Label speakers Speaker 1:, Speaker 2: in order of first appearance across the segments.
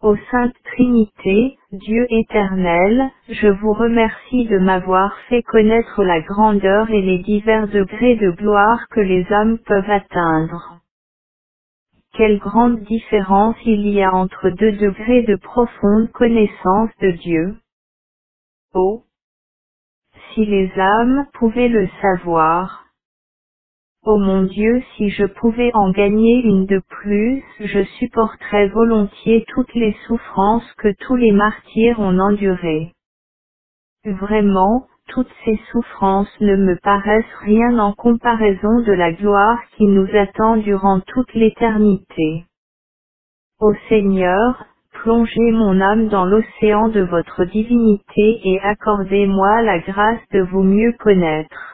Speaker 1: Ô Sainte Trinité, Dieu éternel, je vous remercie de m'avoir fait connaître la grandeur et les divers degrés de gloire que les âmes peuvent atteindre. Quelle grande différence il y a entre 2 degrés de profonde connaissance de Dieu. Oh! Si les âmes pouvaient le savoir. Ô mon Dieu, si je pouvais en gagner une de plus, je supporterais volontiers toutes les souffrances que tous les martyrs ont endurées. Vraiment, toutes ces souffrances ne me paraissent rien en comparaison de la gloire qui nous attend durant toute l'éternité. Ô Seigneur, plongez mon âme dans l'océan de votre divinité et accordez-moi la grâce de vous mieux connaître.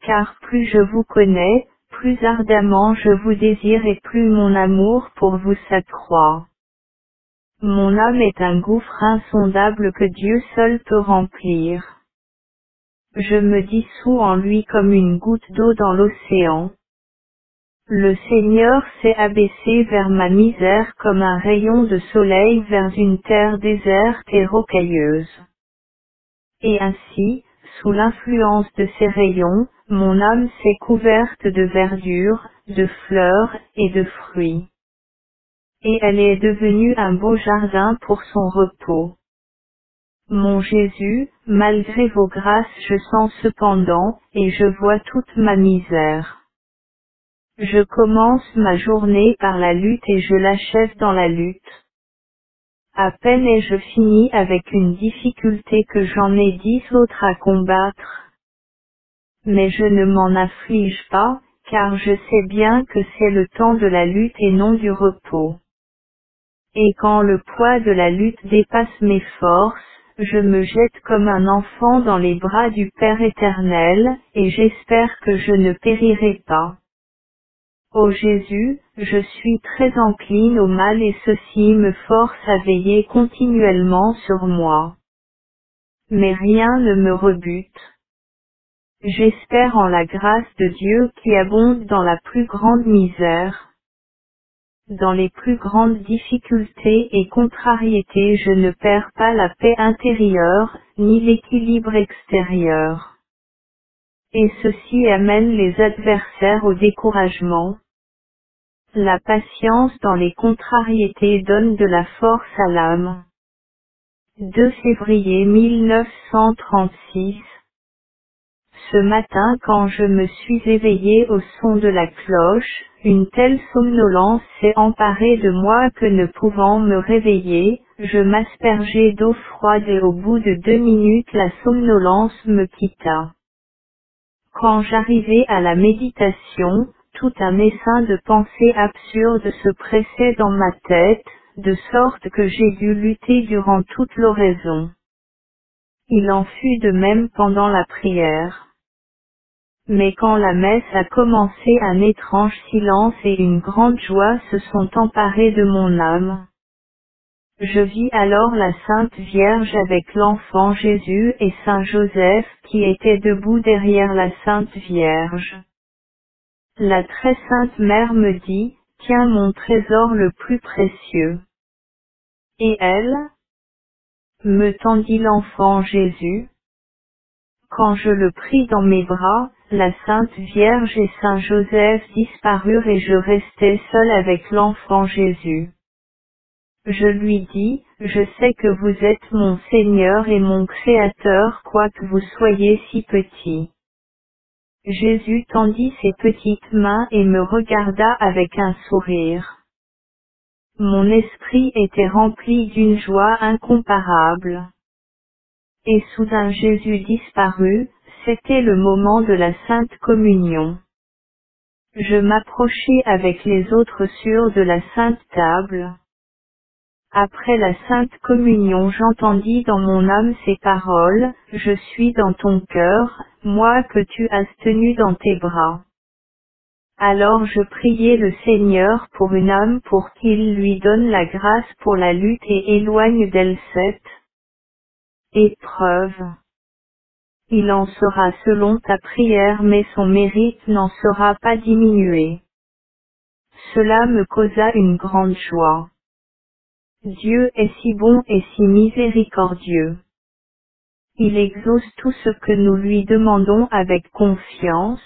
Speaker 1: Car plus je vous connais, plus ardemment je vous désire et plus mon amour pour vous s'accroît. Mon âme est un gouffre insondable que Dieu seul peut remplir. Je me dissous en lui comme une goutte d'eau dans l'océan. Le Seigneur s'est abaissé vers ma misère comme un rayon de soleil vers une terre déserte et rocailleuse. Et ainsi, sous l'influence de ces rayons, mon âme s'est couverte de verdure, de fleurs et de fruits. Et elle est devenue un beau jardin pour son repos. Mon Jésus, malgré vos grâces je sens cependant, et je vois toute ma misère. Je commence ma journée par la lutte et je l'achève dans la lutte. À peine ai-je fini avec une difficulté que j'en ai 10 autres à combattre. Mais je ne m'en afflige pas, car je sais bien que c'est le temps de la lutte et non du repos. Et quand le poids de la lutte dépasse mes forces, je me jette comme un enfant dans les bras du Père éternel, et j'espère que je ne périrai pas. Ô Jésus, je suis très encline au mal et ceci me force à veiller continuellement sur moi. Mais rien ne me rebute. J'espère en la grâce de Dieu qui abonde dans la plus grande misère. Dans les plus grandes difficultés et contrariétés je ne perds pas la paix intérieure, ni l'équilibre extérieur. Et ceci amène les adversaires au découragement. La patience dans les contrariétés donne de la force à l'âme. 2 février 1936. Ce matin quand je me suis éveillé au son de la cloche, une telle somnolence s'est emparée de moi que ne pouvant me réveiller, je m'aspergeai d'eau froide et au bout de 2 minutes la somnolence me quitta. Quand j'arrivai à la méditation, tout un essaim de pensées absurdes se pressait dans ma tête, de sorte que j'ai dû lutter durant toute l'oraison. Il en fut de même pendant la prière. Mais quand la messe a commencé, un étrange silence et une grande joie se sont emparés de mon âme. Je vis alors la Sainte Vierge avec l'enfant Jésus et Saint Joseph qui était debout derrière la Sainte Vierge. La très sainte Mère me dit, « Tiens mon trésor le plus précieux. » Et elle me tendit l'enfant Jésus. Quand je le pris dans mes bras, la Sainte Vierge et Saint Joseph disparurent et je restai seul avec l'enfant Jésus. Je lui dis, je sais que vous êtes mon Seigneur et mon Créateur quoique vous soyez si petit. Jésus tendit ses petites mains et me regarda avec un sourire. Mon esprit était rempli d'une joie incomparable. Et soudain Jésus disparut, c'était le moment de la Sainte Communion. Je m'approchai avec les autres sur de la Sainte Table. Après la Sainte Communion j'entendis dans mon âme ces paroles, « Je suis dans ton cœur, moi que tu as tenu dans tes bras. » Alors je priai le Seigneur pour une âme pour qu'il lui donne la grâce pour la lutte et éloigne d'elle cette épreuve. Il en sera selon ta prière mais son mérite n'en sera pas diminué. Cela me causa une grande joie. Dieu est si bon et si miséricordieux. Il exauce tout ce que nous lui demandons avec confiance.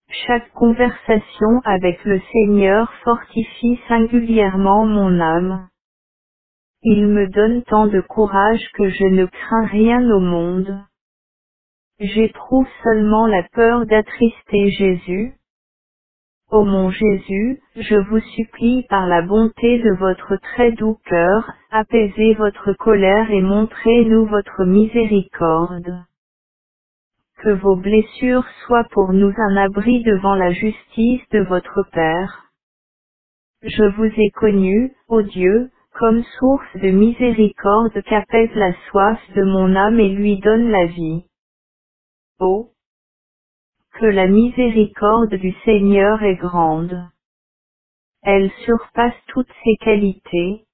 Speaker 1: Chaque conversation avec le Seigneur fortifie singulièrement mon âme. Il me donne tant de courage que je ne crains rien au monde. J'éprouve seulement la peur d'attrister Jésus. Ô mon Jésus, je vous supplie par la bonté de votre très doux cœur, apaisez votre colère et montrez-nous votre miséricorde. Que vos blessures soient pour nous un abri devant la justice de votre Père. Je vous ai connu, ô Dieu, comme source de miséricorde qu'apaise la soif de mon âme et lui donne la vie. Oh! Que la miséricorde du Seigneur est grande. Elle surpasse toutes ses qualités.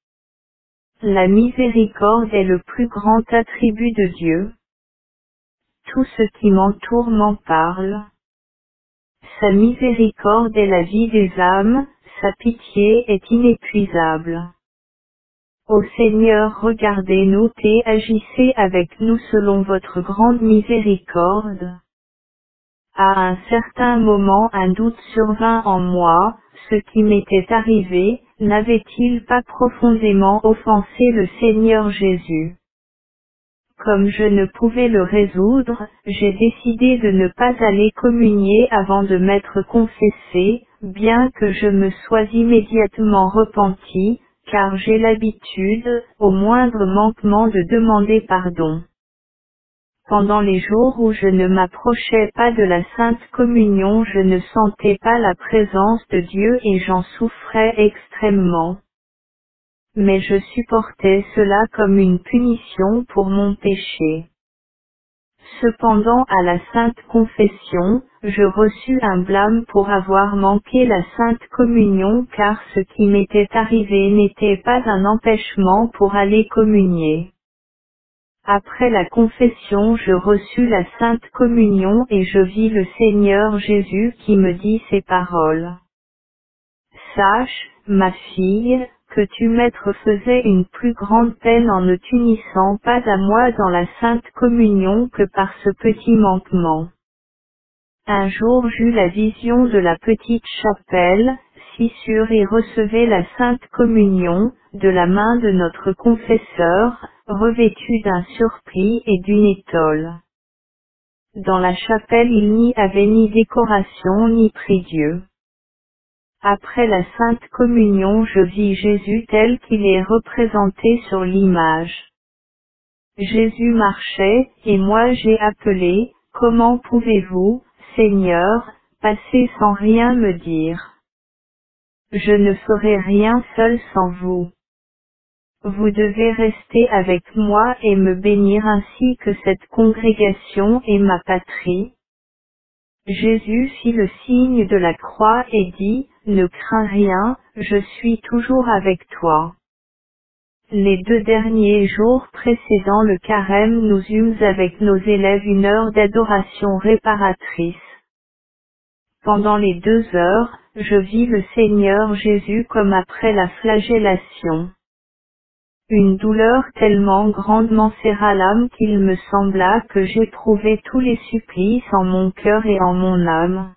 Speaker 1: La miséricorde est le plus grand attribut de Dieu. Tout ce qui m'entoure m'en parle. Sa miséricorde est la vie des âmes, sa pitié est inépuisable. Ô Seigneur, regardez-nous et agissez avec nous selon votre grande miséricorde. À un certain moment un doute survint en moi, ce qui m'était arrivé, n'avait-il pas profondément offensé le Seigneur Jésus? Comme je ne pouvais le résoudre, j'ai décidé de ne pas aller communier avant de m'être confessé, bien que je me sois immédiatement repenti, car j'ai l'habitude, au moindre manquement de demander pardon. Pendant les jours où je ne m'approchais pas de la Sainte Communion, je ne sentais pas la présence de Dieu et j'en souffrais extrêmement. Mais je supportais cela comme une punition pour mon péché. Cependant à la Sainte Confession, je reçus un blâme pour avoir manqué la Sainte Communion car ce qui m'était arrivé n'était pas un empêchement pour aller communier. Après la confession je reçus la Sainte Communion et je vis le Seigneur Jésus qui me dit ces paroles. Sache, ma fille, que tu maître faisais une plus grande peine en ne t'unissant pas à moi dans la Sainte Communion que par ce petit manquement. Un jour j'eus la vision de la petite chapelle, si sûre et recevait la Sainte Communion, de la main de notre confesseur, revêtu d'un surplis et d'une étole. Dans la chapelle il n'y avait ni décoration ni prie-dieu. Après la Sainte Communion je vis Jésus tel qu'il est représenté sur l'image. Jésus marchait, et moi j'ai appelé, « Comment pouvez-vous, Seigneur, passer sans rien me dire? Je ne ferai rien seul sans vous. Vous devez rester avec moi et me bénir ainsi que cette congrégation est ma patrie. » Jésus fit le signe de la croix et dit, « Ne crains rien, je suis toujours avec toi. » Les 2 derniers jours précédant le carême nous eûmes avec nos élèves une heure d'adoration réparatrice. Pendant les 2 heures, je vis le Seigneur Jésus comme après la flagellation. Une douleur tellement grande m'en serra l'âme qu'il me sembla que j'éprouvais tous les supplices en mon cœur et en mon âme.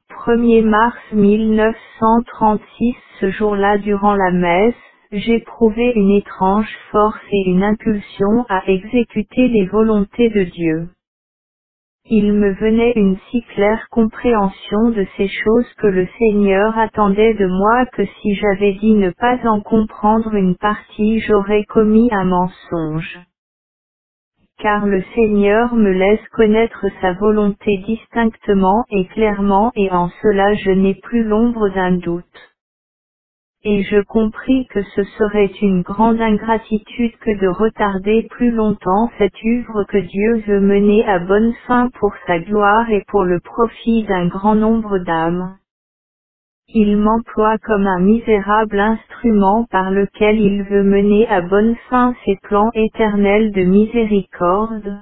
Speaker 1: 1er mars 1936. Ce jour-là durant la messe, j'éprouvais une étrange force et une impulsion à exécuter les volontés de Dieu. Il me venait une si claire compréhension de ces choses que le Seigneur attendait de moi que si j'avais dit ne pas en comprendre une partie j'aurais commis un mensonge. Car le Seigneur me laisse connaître sa volonté distinctement et clairement et en cela je n'ai plus l'ombre d'un doute. Et je compris que ce serait une grande ingratitude que de retarder plus longtemps cette œuvre que Dieu veut mener à bonne fin pour sa gloire et pour le profit d'un grand nombre d'âmes. Il m'emploie comme un misérable instrument par lequel il veut mener à bonne fin ses plans éternels de miséricorde.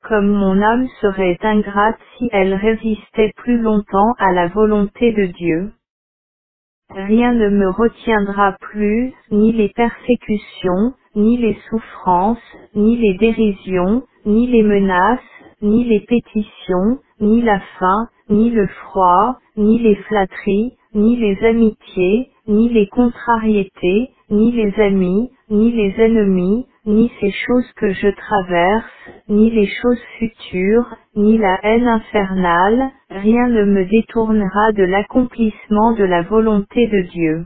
Speaker 1: Comme mon âme serait ingrate si elle résistait plus longtemps à la volonté de Dieu. Rien ne me retiendra plus, ni les persécutions, ni les souffrances, ni les dérisions, ni les menaces, ni les pétitions, ni la faim, ni le froid, ni les flatteries, ni les amitiés, ni les contrariétés, ni les amis, ni les ennemis, ni ces choses que je traverse, ni les choses futures, ni la haine infernale, rien ne me détournera de l'accomplissement de la volonté de Dieu.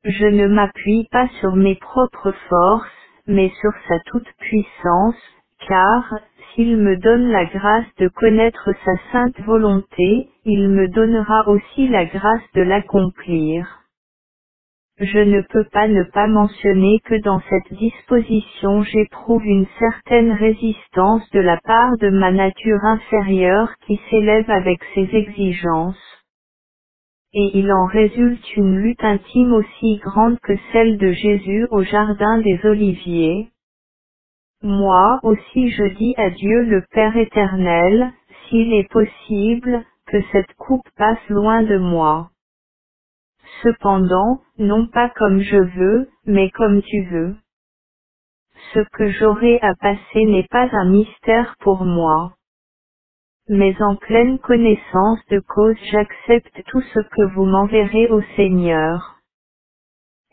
Speaker 1: Je ne m'appuie pas sur mes propres forces, mais sur sa toute-puissance, car, s'il me donne la grâce de connaître sa sainte volonté, il me donnera aussi la grâce de l'accomplir. Je ne peux pas ne pas mentionner que dans cette disposition j'éprouve une certaine résistance de la part de ma nature inférieure qui s'élève avec ses exigences. Et il en résulte une lutte intime aussi grande que celle de Jésus au jardin des Oliviers. Moi aussi je dis à Dieu le Père éternel, s'il est possible, que cette coupe passe loin de moi. Cependant, non pas comme je veux, mais comme tu veux. Ce que j'aurai à passer n'est pas un mystère pour moi. Mais en pleine connaissance de cause j'accepte tout ce que vous m'enverrez au Seigneur.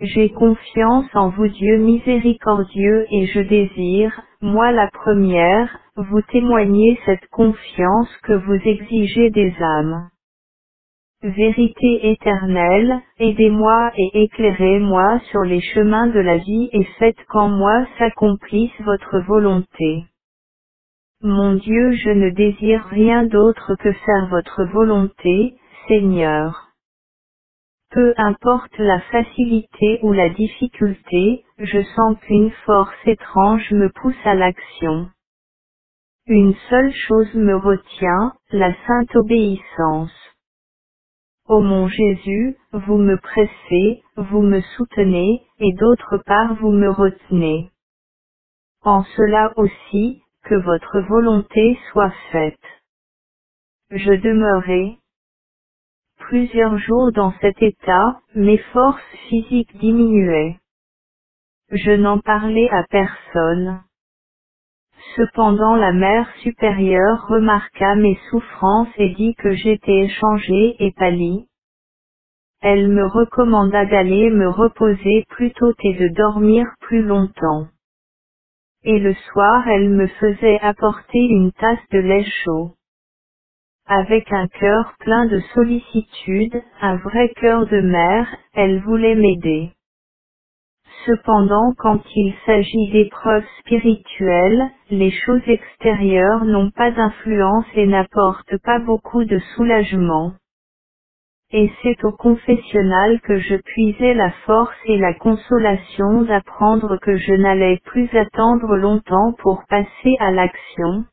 Speaker 1: J'ai confiance en vous Dieu miséricordieux et je désire, moi la première, vous témoigner cette confiance que vous exigez des âmes. Vérité éternelle, aidez-moi et éclairez-moi sur les chemins de la vie et faites qu'en moi s'accomplisse votre volonté. Mon Dieu, je ne désire rien d'autre que faire votre volonté, Seigneur. Peu importe la facilité ou la difficulté, je sens qu'une force étrange me pousse à l'action. Une seule chose me retient, la sainte obéissance. Ô mon Jésus, vous me pressez, vous me soutenez, et d'autre part vous me retenez. En cela aussi, que votre volonté soit faite. Je demeurai plusieurs jours dans cet état, mes forces physiques diminuaient. Je n'en parlais à personne. Cependant la mère supérieure remarqua mes souffrances et dit que j'étais échangée et pâlie. Elle me recommanda d'aller me reposer plus tôt et de dormir plus longtemps. Et le soir elle me faisait apporter une tasse de lait chaud. Avec un cœur plein de sollicitude, un vrai cœur de mère, elle voulait m'aider. Cependant quand il s'agit d'épreuves spirituelles, les choses extérieures n'ont pas d'influence et n'apportent pas beaucoup de soulagement. Et c'est au confessionnal que je puisais la force et la consolation d'apprendre que je n'allais plus attendre longtemps pour passer à l'action.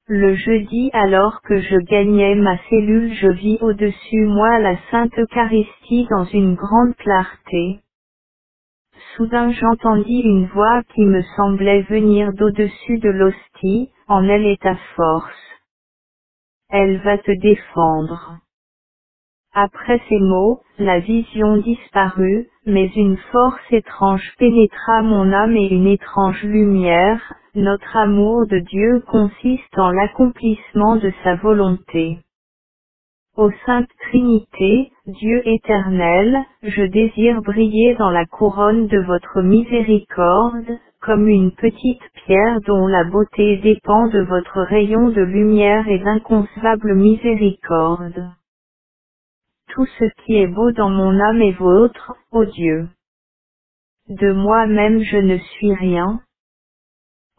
Speaker 1: Le jeudi alors que je gagnais ma cellule je vis au-dessus moi la Sainte Eucharistie dans une grande clarté. Soudain j'entendis une voix qui me semblait venir d'au-dessus de l'hostie, en elle est ta force. Elle va te défendre. Après ces mots, la vision disparut, mais une force étrange pénétra mon âme et une étrange lumière, notre amour de Dieu consiste en l'accomplissement de sa volonté. Ô Sainte Trinité, Dieu éternel, je désire briller dans la couronne de votre miséricorde, comme une petite pierre dont la beauté dépend de votre rayon de lumière et d'inconcevable miséricorde. Tout ce qui est beau dans mon âme est vôtre, ô Dieu. De moi-même je ne suis rien.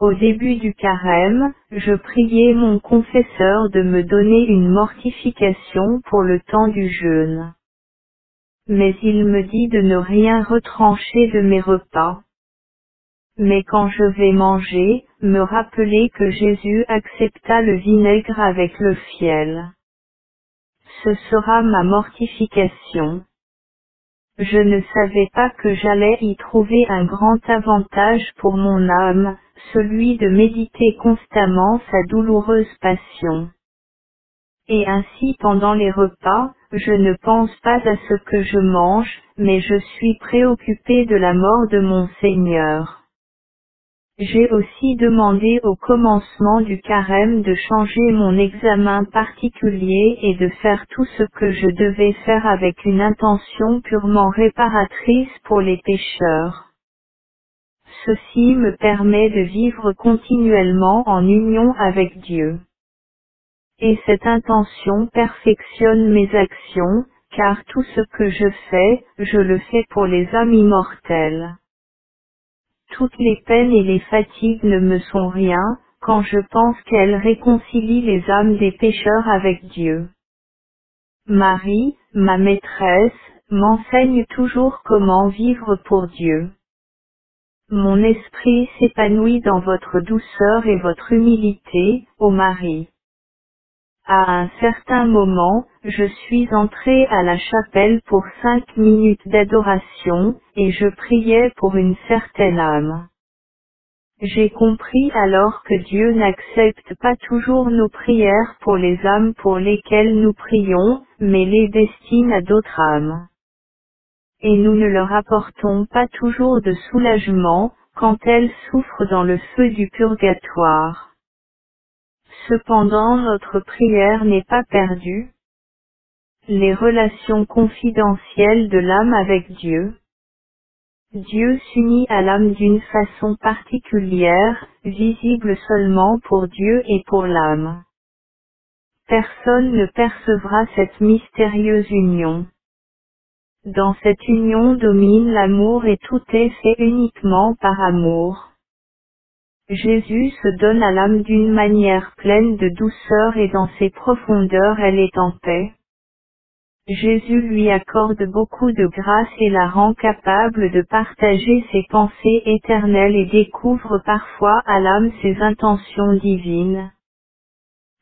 Speaker 1: Au début du carême, je priai mon confesseur de me donner une mortification pour le temps du jeûne. Mais il me dit de ne rien retrancher de mes repas. Mais quand je vais manger, me rappeler que Jésus accepta le vinaigre avec le fiel. Ce sera ma mortification. Je ne savais pas que j'allais y trouver un grand avantage pour mon âme, celui de méditer constamment sa douloureuse passion. Et ainsi pendant les repas, je ne pense pas à ce que je mange, mais je suis préoccupé de la mort de mon Seigneur. J'ai aussi demandé au commencement du carême de changer mon examen particulier et de faire tout ce que je devais faire avec une intention purement réparatrice pour les pécheurs. Ceci me permet de vivre continuellement en union avec Dieu. Et cette intention perfectionne mes actions, car tout ce que je le fais pour les âmes immortelles. Toutes les peines et les fatigues ne me sont rien, quand je pense qu'elles réconcilient les âmes des pécheurs avec Dieu. Marie, ma maîtresse, m'enseigne toujours comment vivre pour Dieu. Mon esprit s'épanouit dans votre douceur et votre humilité, ô Marie. À un certain moment, je suis entré à la chapelle pour 5 minutes d'adoration, et je priais pour une certaine âme. J'ai compris alors que Dieu n'accepte pas toujours nos prières pour les âmes pour lesquelles nous prions, mais les destine à d'autres âmes. Et nous ne leur apportons pas toujours de soulagement, quand elles souffrent dans le feu du purgatoire. Cependant notre prière n'est pas perdue. Les relations confidentielles de l'âme avec Dieu. Dieu s'unit à l'âme d'une façon particulière, visible seulement pour Dieu et pour l'âme. Personne ne percevra cette mystérieuse union. Dans cette union domine l'amour et tout est fait uniquement par amour. Jésus se donne à l'âme d'une manière pleine de douceur et dans ses profondeurs elle est en paix. Jésus lui accorde beaucoup de grâce et la rend capable de partager ses pensées éternelles et découvre parfois à l'âme ses intentions divines.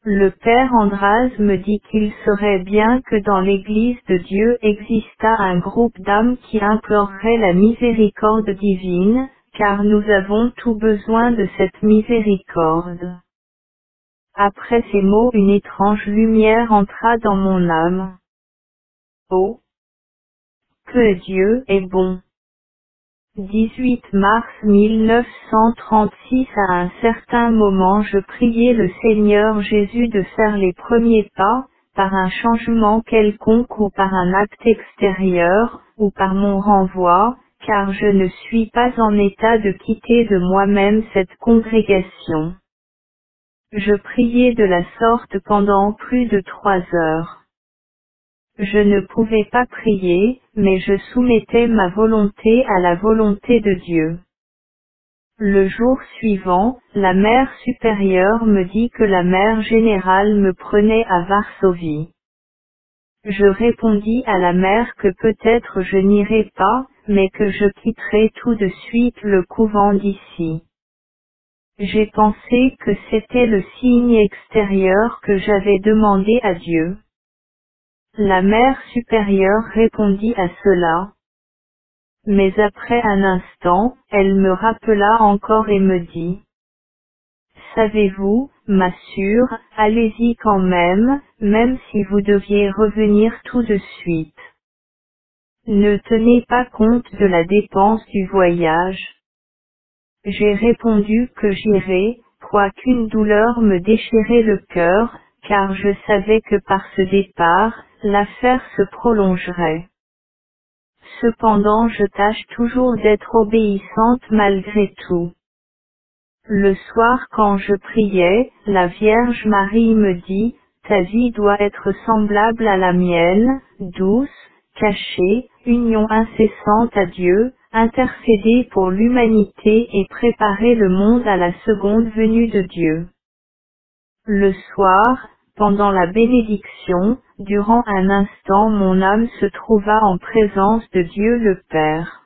Speaker 1: Le Père András me dit qu'il serait bien que dans l'Église de Dieu existât un groupe d'âmes qui implorerait la miséricorde divine, car nous avons tout besoin de cette miséricorde. Après ces mots une étrange lumière entra dans mon âme. Oh, que Dieu est bon! 18 mars 1936. À un certain moment je priais le Seigneur Jésus de faire les premiers pas, par un changement quelconque ou par un acte extérieur, ou par mon renvoi, car je ne suis pas en état de quitter de moi-même cette congrégation. Je priais de la sorte pendant plus de 3 heures. Je ne pouvais pas prier, mais je soumettais ma volonté à la volonté de Dieu. Le jour suivant, la mère supérieure me dit que la mère générale me prenait à Varsovie. Je répondis à la mère que peut-être je n'irai pas, mais que je quitterai tout de suite le couvent d'ici. J'ai pensé que c'était le signe extérieur que j'avais demandé à Dieu. La mère supérieure répondit à cela. Mais après un instant, elle me rappela encore et me dit: Savez-vous, ma sœur, allez-y quand même, même si vous deviez revenir tout de suite. Ne tenez pas compte de la dépense du voyage. J'ai répondu que j'irais, quoiqu'une douleur me déchirait le cœur, car je savais que par ce départ, l'affaire se prolongerait. Cependant je tâche toujours d'être obéissante malgré tout. Le soir quand je priais, la Vierge Marie me dit: Ta vie doit être semblable à la mienne, douce, cachée, union incessante à Dieu, intercéder pour l'humanité et préparer le monde à la seconde venue de Dieu. Le soir, pendant la bénédiction, durant un instant mon âme se trouva en présence de Dieu le Père.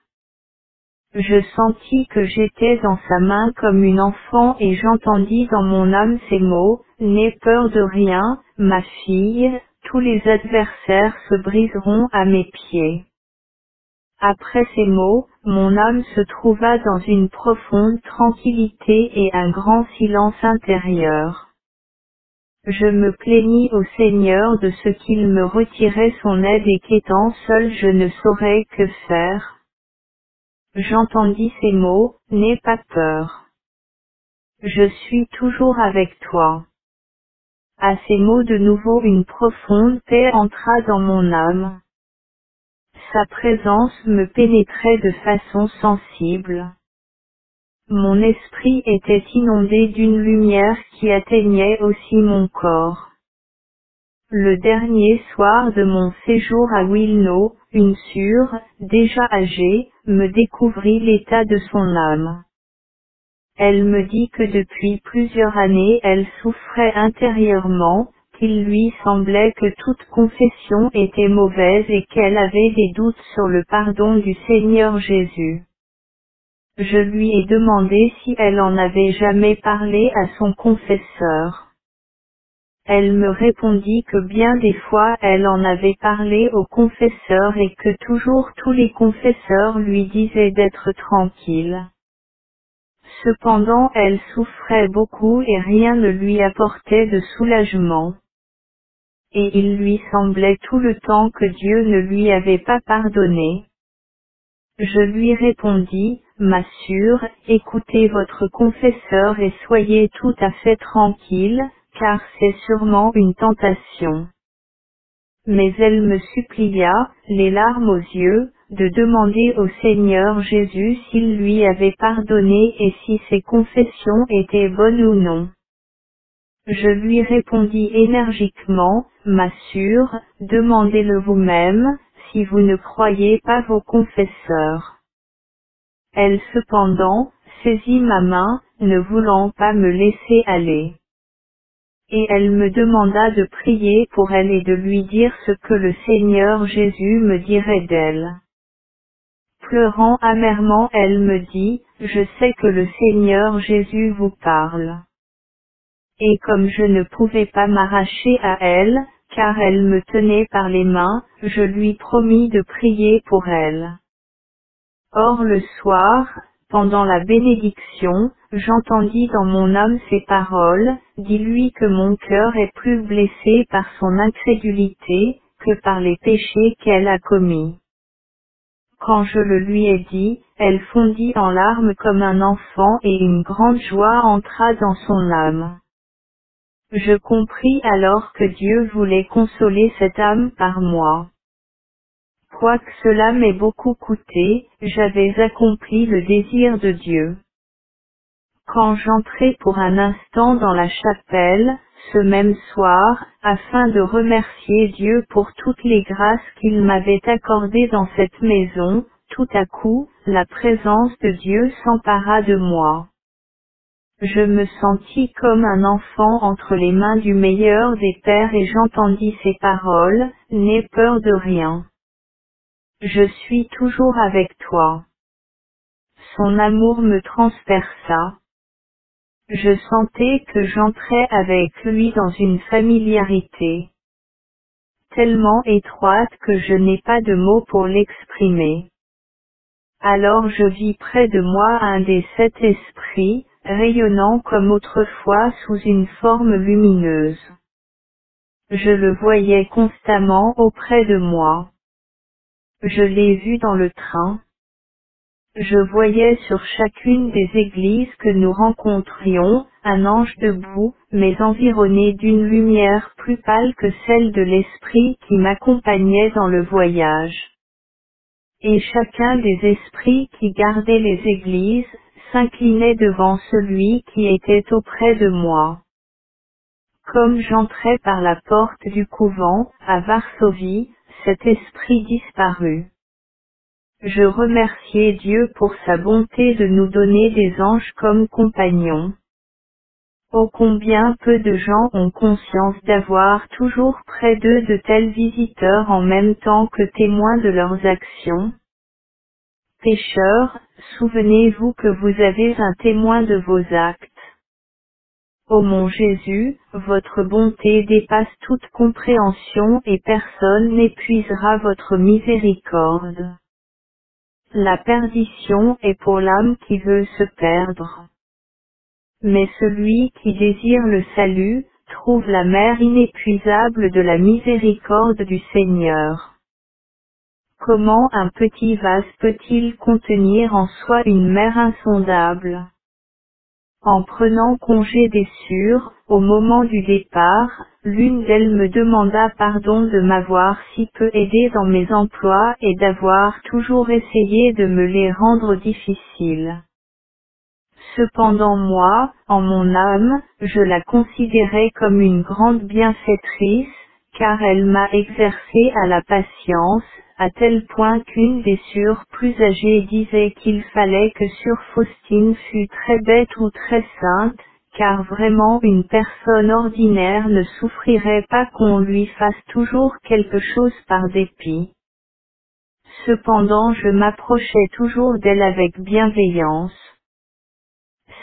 Speaker 1: Je sentis que j'étais dans sa main comme une enfant et j'entendis dans mon âme ces mots: N'aie peur de rien, ma fille, tous les adversaires se briseront à mes pieds. Après ces mots, mon âme se trouva dans une profonde tranquillité et un grand silence intérieur. Je me plaignis au Seigneur de ce qu'il me retirait son aide et qu'étant seul je ne saurais que faire. J'entendis ces mots, n'aie pas peur. Je suis toujours avec toi. À ces mots de nouveau une profonde paix entra dans mon âme. Sa présence me pénétrait de façon sensible. Mon esprit était inondé d'une lumière qui atteignait aussi mon corps. Le dernier soir de mon séjour à Wilno, une sœur, déjà âgée, me découvrit l'état de son âme. Elle me dit que depuis plusieurs années elle souffrait intérieurement, qu'il lui semblait que toute confession était mauvaise et qu'elle avait des doutes sur le pardon du Seigneur Jésus. Je lui ai demandé si elle en avait jamais parlé à son confesseur. Elle me répondit que bien des fois elle en avait parlé au confesseur et que toujours tous les confesseurs lui disaient d'être tranquille. Cependant elle souffrait beaucoup et rien ne lui apportait de soulagement. Et il lui semblait tout le temps que Dieu ne lui avait pas pardonné. Je lui répondis, ma sœur, écoutez votre confesseur et soyez tout à fait tranquille, car c'est sûrement une tentation. Mais elle me supplia, les larmes aux yeux, de demander au Seigneur Jésus s'il lui avait pardonné et si ses confessions étaient bonnes ou non. Je lui répondis énergiquement, ma sœur, demandez-le vous-même, si vous ne croyez pas vos confesseurs. Elle cependant, saisit ma main, ne voulant pas me laisser aller. Et elle me demanda de prier pour elle et de lui dire ce que le Seigneur Jésus me dirait d'elle. Pleurant amèrement elle me dit, je sais que le Seigneur Jésus vous parle. Et comme je ne pouvais pas m'arracher à elle, car elle me tenait par les mains, je lui promis de prier pour elle. Or le soir, pendant la bénédiction, j'entendis dans mon âme ces paroles, dis-lui que mon cœur est plus blessé par son incrédulité, que par les péchés qu'elle a commis. Quand je le lui ai dit, elle fondit en larmes comme un enfant et une grande joie entra dans son âme. Je compris alors que Dieu voulait consoler cette âme par moi. Quoique cela m'ait beaucoup coûté, j'avais accompli le désir de Dieu. Quand j'entrai pour un instant dans la chapelle, ce même soir, afin de remercier Dieu pour toutes les grâces qu'il m'avait accordées dans cette maison, tout à coup, la présence de Dieu s'empara de moi. Je me sentis comme un enfant entre les mains du meilleur des pères et j'entendis ces paroles, n'aie peur de rien. Je suis toujours avec toi. Son amour me transperça. Je sentais que j'entrais avec lui dans une familiarité tellement étroite que je n'ai pas de mots pour l'exprimer. Alors je vis près de moi un des 7 esprits, rayonnant comme autrefois sous une forme lumineuse. Je le voyais constamment auprès de moi. Je l'ai vu dans le train. Je voyais sur chacune des églises que nous rencontrions, un ange debout, mais environné d'une lumière plus pâle que celle de l'esprit qui m'accompagnait dans le voyage. Et chacun des esprits qui gardaient les églises, s'inclinait devant celui qui était auprès de moi. Comme j'entrais par la porte du couvent, à Varsovie, cet esprit disparut. Je remerciai Dieu pour sa bonté de nous donner des anges comme compagnons. Ô combien peu de gens ont conscience d'avoir toujours près d'eux de tels visiteurs en même temps que témoins de leurs actions. Pécheurs, souvenez-vous que vous avez un témoin de vos actes. Ô mon Jésus, votre bonté dépasse toute compréhension et personne n'épuisera votre miséricorde. La perdition est pour l'âme qui veut se perdre. Mais celui qui désire le salut, trouve la mer inépuisable de la miséricorde du Seigneur. Comment un petit vase peut-il contenir en soi une mer insondable? En prenant congé des sûrs, au moment du départ, l'une d'elles me demanda pardon de m'avoir si peu aidé dans mes emplois et d'avoir toujours essayé de me les rendre difficiles. Cependant moi, en mon âme, je la considérais comme une grande bienfaitrice, car elle m'a exercé à la patience, à tel point qu'une des sœurs plus âgées disait qu'il fallait que sœur Faustine fût très bête ou très sainte, car vraiment une personne ordinaire ne souffrirait pas qu'on lui fasse toujours quelque chose par dépit. Cependant je m'approchais toujours d'elle avec bienveillance.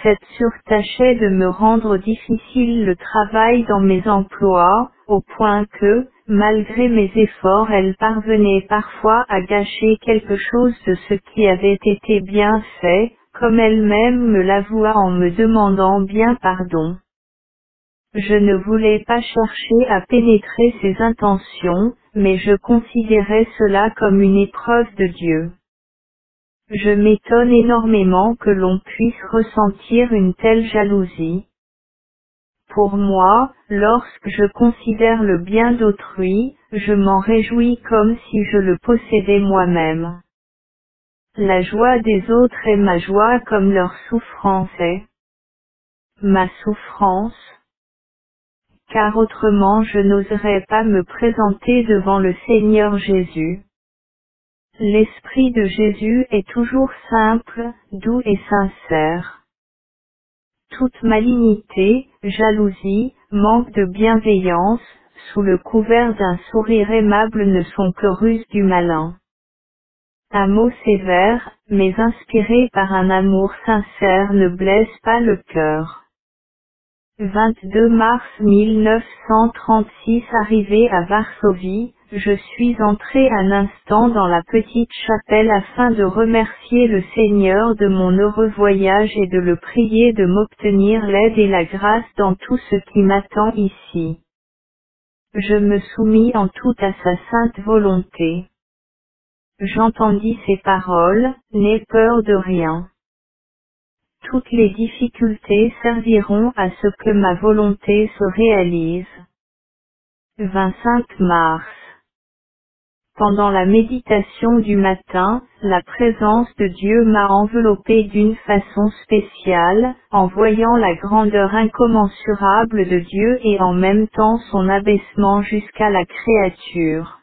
Speaker 1: Cette sœur tâchait de me rendre difficile le travail dans mes emplois, au point que, malgré mes efforts, elle parvenait parfois à gâcher quelque chose de ce qui avait été bien fait, comme elle-même me l'avoua en me demandant bien pardon. Je ne voulais pas chercher à pénétrer ses intentions, mais je considérais cela comme une épreuve de Dieu. Je m'étonne énormément que l'on puisse ressentir une telle jalousie. Pour moi, lorsque je considère le bien d'autrui, je m'en réjouis comme si je le possédais moi-même. La joie des autres est ma joie comme leur souffrance est ma souffrance, car autrement je n'oserais pas me présenter devant le Seigneur Jésus. L'esprit de Jésus est toujours simple, doux et sincère. Toute malignité, jalousie, manque de bienveillance, sous le couvert d'un sourire aimable ne sont que ruses du malin. Un mot sévère, mais inspiré par un amour sincère ne blesse pas le cœur. 22 mars 1936. Arrivé à Varsovie, je suis entré un instant dans la petite chapelle afin de remercier le Seigneur de mon heureux voyage et de le prier de m'obtenir l'aide et la grâce dans tout ce qui m'attend ici. Je me soumis en tout à sa sainte volonté. J'entendis ces paroles, n'aie peur de rien. Toutes les difficultés serviront à ce que ma volonté se réalise. 25 mars. Pendant la méditation du matin, la présence de Dieu m'a enveloppé d'une façon spéciale, en voyant la grandeur incommensurable de Dieu et en même temps son abaissement jusqu'à la créature.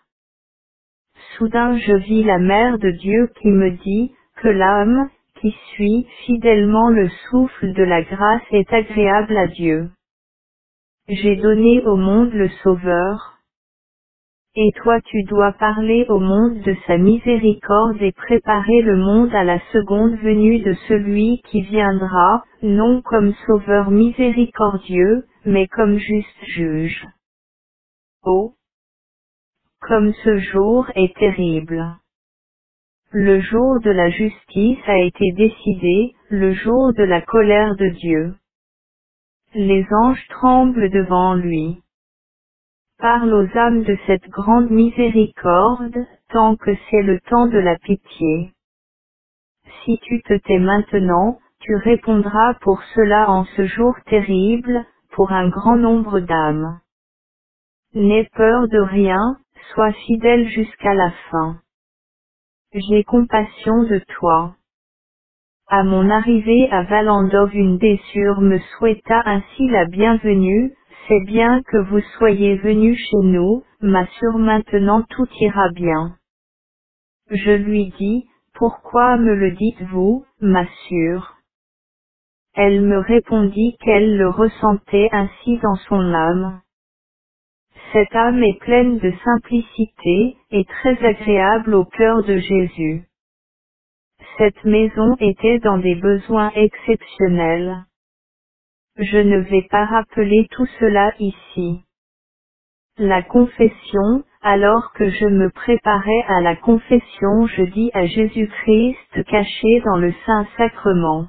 Speaker 1: Soudain je vis la mère de Dieu qui me dit, que l'âme, qui suit fidèlement le souffle de la grâce est agréable à Dieu. J'ai donné au monde le Sauveur. Et toi tu dois parler au monde de sa miséricorde et préparer le monde à la seconde venue de celui qui viendra, non comme Sauveur miséricordieux, mais comme juste juge. Oh! Comme ce jour est terrible. Le jour de la justice a été décidé, le jour de la colère de Dieu. Les anges tremblent devant lui. Parle aux âmes de cette grande miséricorde, tant que c'est le temps de la pitié. Si tu te tais maintenant, tu répondras pour cela en ce jour terrible, pour un grand nombre d'âmes. N'aie peur de rien, sois fidèle jusqu'à la fin. J'ai compassion de toi. À mon arrivée à Valendov, une des sœurs me souhaita ainsi la bienvenue. C'est bien que vous soyez venu chez nous, ma sœur, maintenant tout ira bien. Je lui dis, pourquoi me le dites-vous, ma sœur? Elle me répondit qu'elle le ressentait ainsi dans son âme. Cette âme est pleine de simplicité, et très agréable au cœur de Jésus. Cette maison était dans des besoins exceptionnels. Je ne vais pas rappeler tout cela ici. La confession, alors que je me préparais à la confession, je dis à Jésus-Christ caché dans le Saint-Sacrement.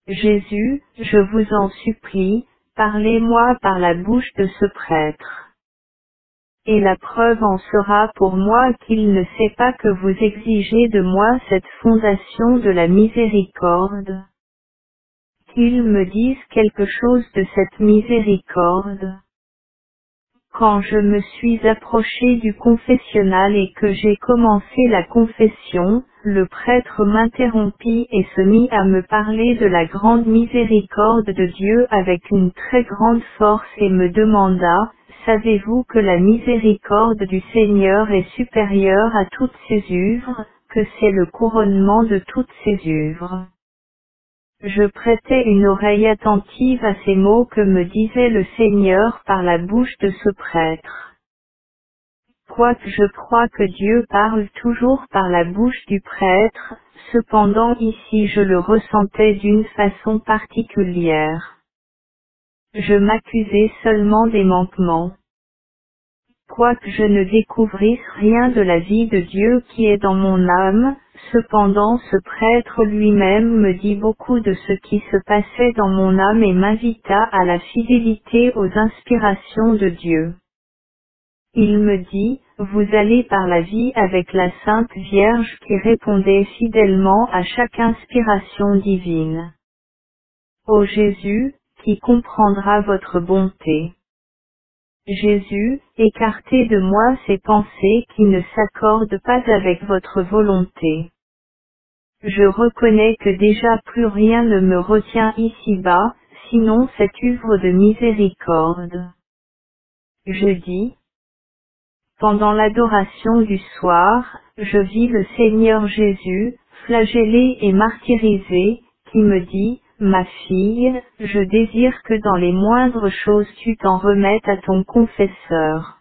Speaker 1: Jésus, je vous en supplie, Parlez-moi par la bouche de ce prêtre. Et la preuve en sera pour moi qu'il ne sait pas que vous exigez de moi cette fondation de la miséricorde. Qu'il me dise quelque chose de cette miséricorde. Quand je me suis approché du confessionnal et que j'ai commencé la confession, le prêtre m'interrompit et se mit à me parler de la grande miséricorde de Dieu avec une très grande force et me demanda, « Savez-vous que la miséricorde du Seigneur est supérieure à toutes ses œuvres, que c'est le couronnement de toutes ses œuvres ?» Je prêtais une oreille attentive à ces mots que me disait le Seigneur par la bouche de ce prêtre. Quoique je crois que Dieu parle toujours par la bouche du prêtre, cependant ici je le ressentais d'une façon particulière. Je m'accusais seulement des manquements. Quoique je ne découvrisse rien de la vie de Dieu qui est dans mon âme, cependant ce prêtre lui-même me dit beaucoup de ce qui se passait dans mon âme et m'invita à la fidélité aux inspirations de Dieu. Il me dit, vous allez par la vie avec la Sainte Vierge qui répondait fidèlement à chaque inspiration divine. Ô Jésus, qui comprendra votre bonté. Jésus, écartez de moi ces pensées qui ne s'accordent pas avec votre volonté. Je reconnais que déjà plus rien ne me retient ici-bas, sinon cette œuvre de miséricorde. Je dis, pendant l'adoration du soir, je vis le Seigneur Jésus, flagellé et martyrisé, qui me dit, ma fille, je désire que dans les moindres choses tu t'en remettes à ton confesseur.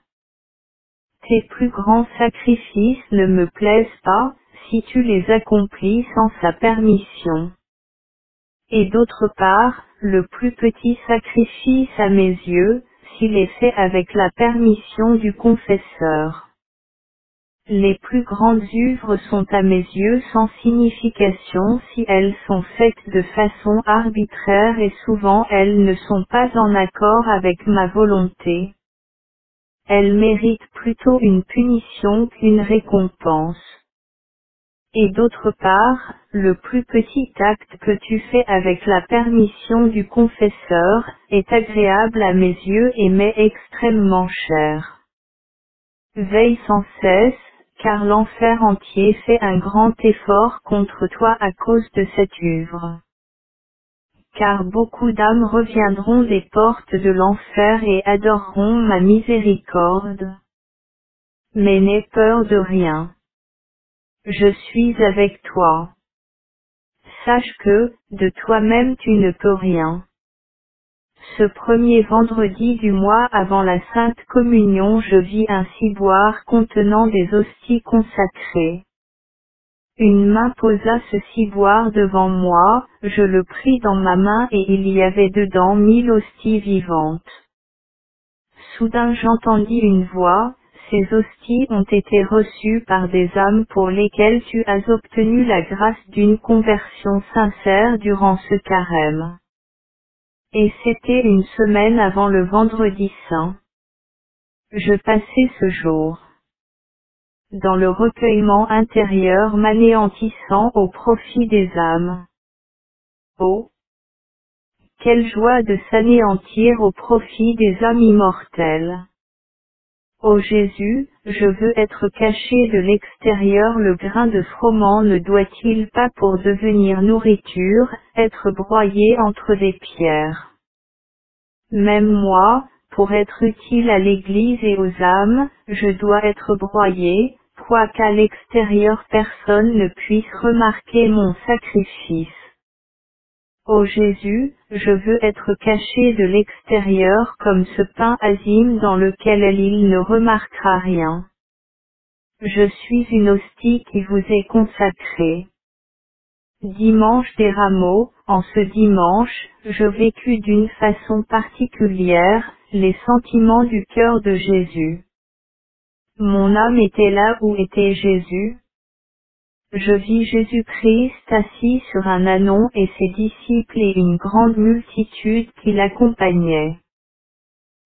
Speaker 1: Tes plus grands sacrifices ne me plaisent pas, si tu les accomplis sans sa permission. Et d'autre part, le plus petit sacrifice à mes yeux, s'il est fait avec la permission du confesseur. Les plus grandes œuvres sont à mes yeux sans signification si elles sont faites de façon arbitraire et souvent elles ne sont pas en accord avec ma volonté. Elles méritent plutôt une punition qu'une récompense. Et d'autre part, le plus petit acte que tu fais avec la permission du confesseur, est agréable à mes yeux et m'est extrêmement cher. Veille sans cesse, car l'enfer entier fait un grand effort contre toi à cause de cette œuvre. Car beaucoup d'âmes reviendront des portes de l'enfer et adoreront ma miséricorde. Mais n'aie peur de rien. Je suis avec toi. Sache que, de toi-même tu ne peux rien. Ce premier vendredi du mois avant la Sainte Communion je vis un ciboire contenant des hosties consacrées. Une main posa ce ciboire devant moi, je le pris dans ma main et il y avait dedans 1000 hosties vivantes. Soudain j'entendis une voix, ces hosties ont été reçues par des âmes pour lesquelles tu as obtenu la grâce d'une conversion sincère durant ce carême. Et c'était une semaine avant le vendredi saint. Je passais ce jour dans le recueillement intérieur m'anéantissant au profit des âmes. Oh! Quelle joie de s'anéantir au profit des âmes immortelles! Ô Jésus, je veux être caché de l'extérieur. Le grain de froment ne doit-il pas pour devenir nourriture, être broyé entre des pierres? Même moi, pour être utile à l'Église et aux âmes, je dois être broyé, quoiqu'à l'extérieur personne ne puisse remarquer mon sacrifice. Ô Jésus, je veux être caché de l'extérieur comme ce pain azime dans lequel il ne remarquera rien. Je suis une hostie qui vous est consacrée. Dimanche des Rameaux, en ce dimanche, je vécus d'une façon particulière, les sentiments du cœur de Jésus. Mon âme était là où était Jésus. Je vis Jésus-Christ assis sur un ânon et ses disciples et une grande multitude qui l'accompagnait.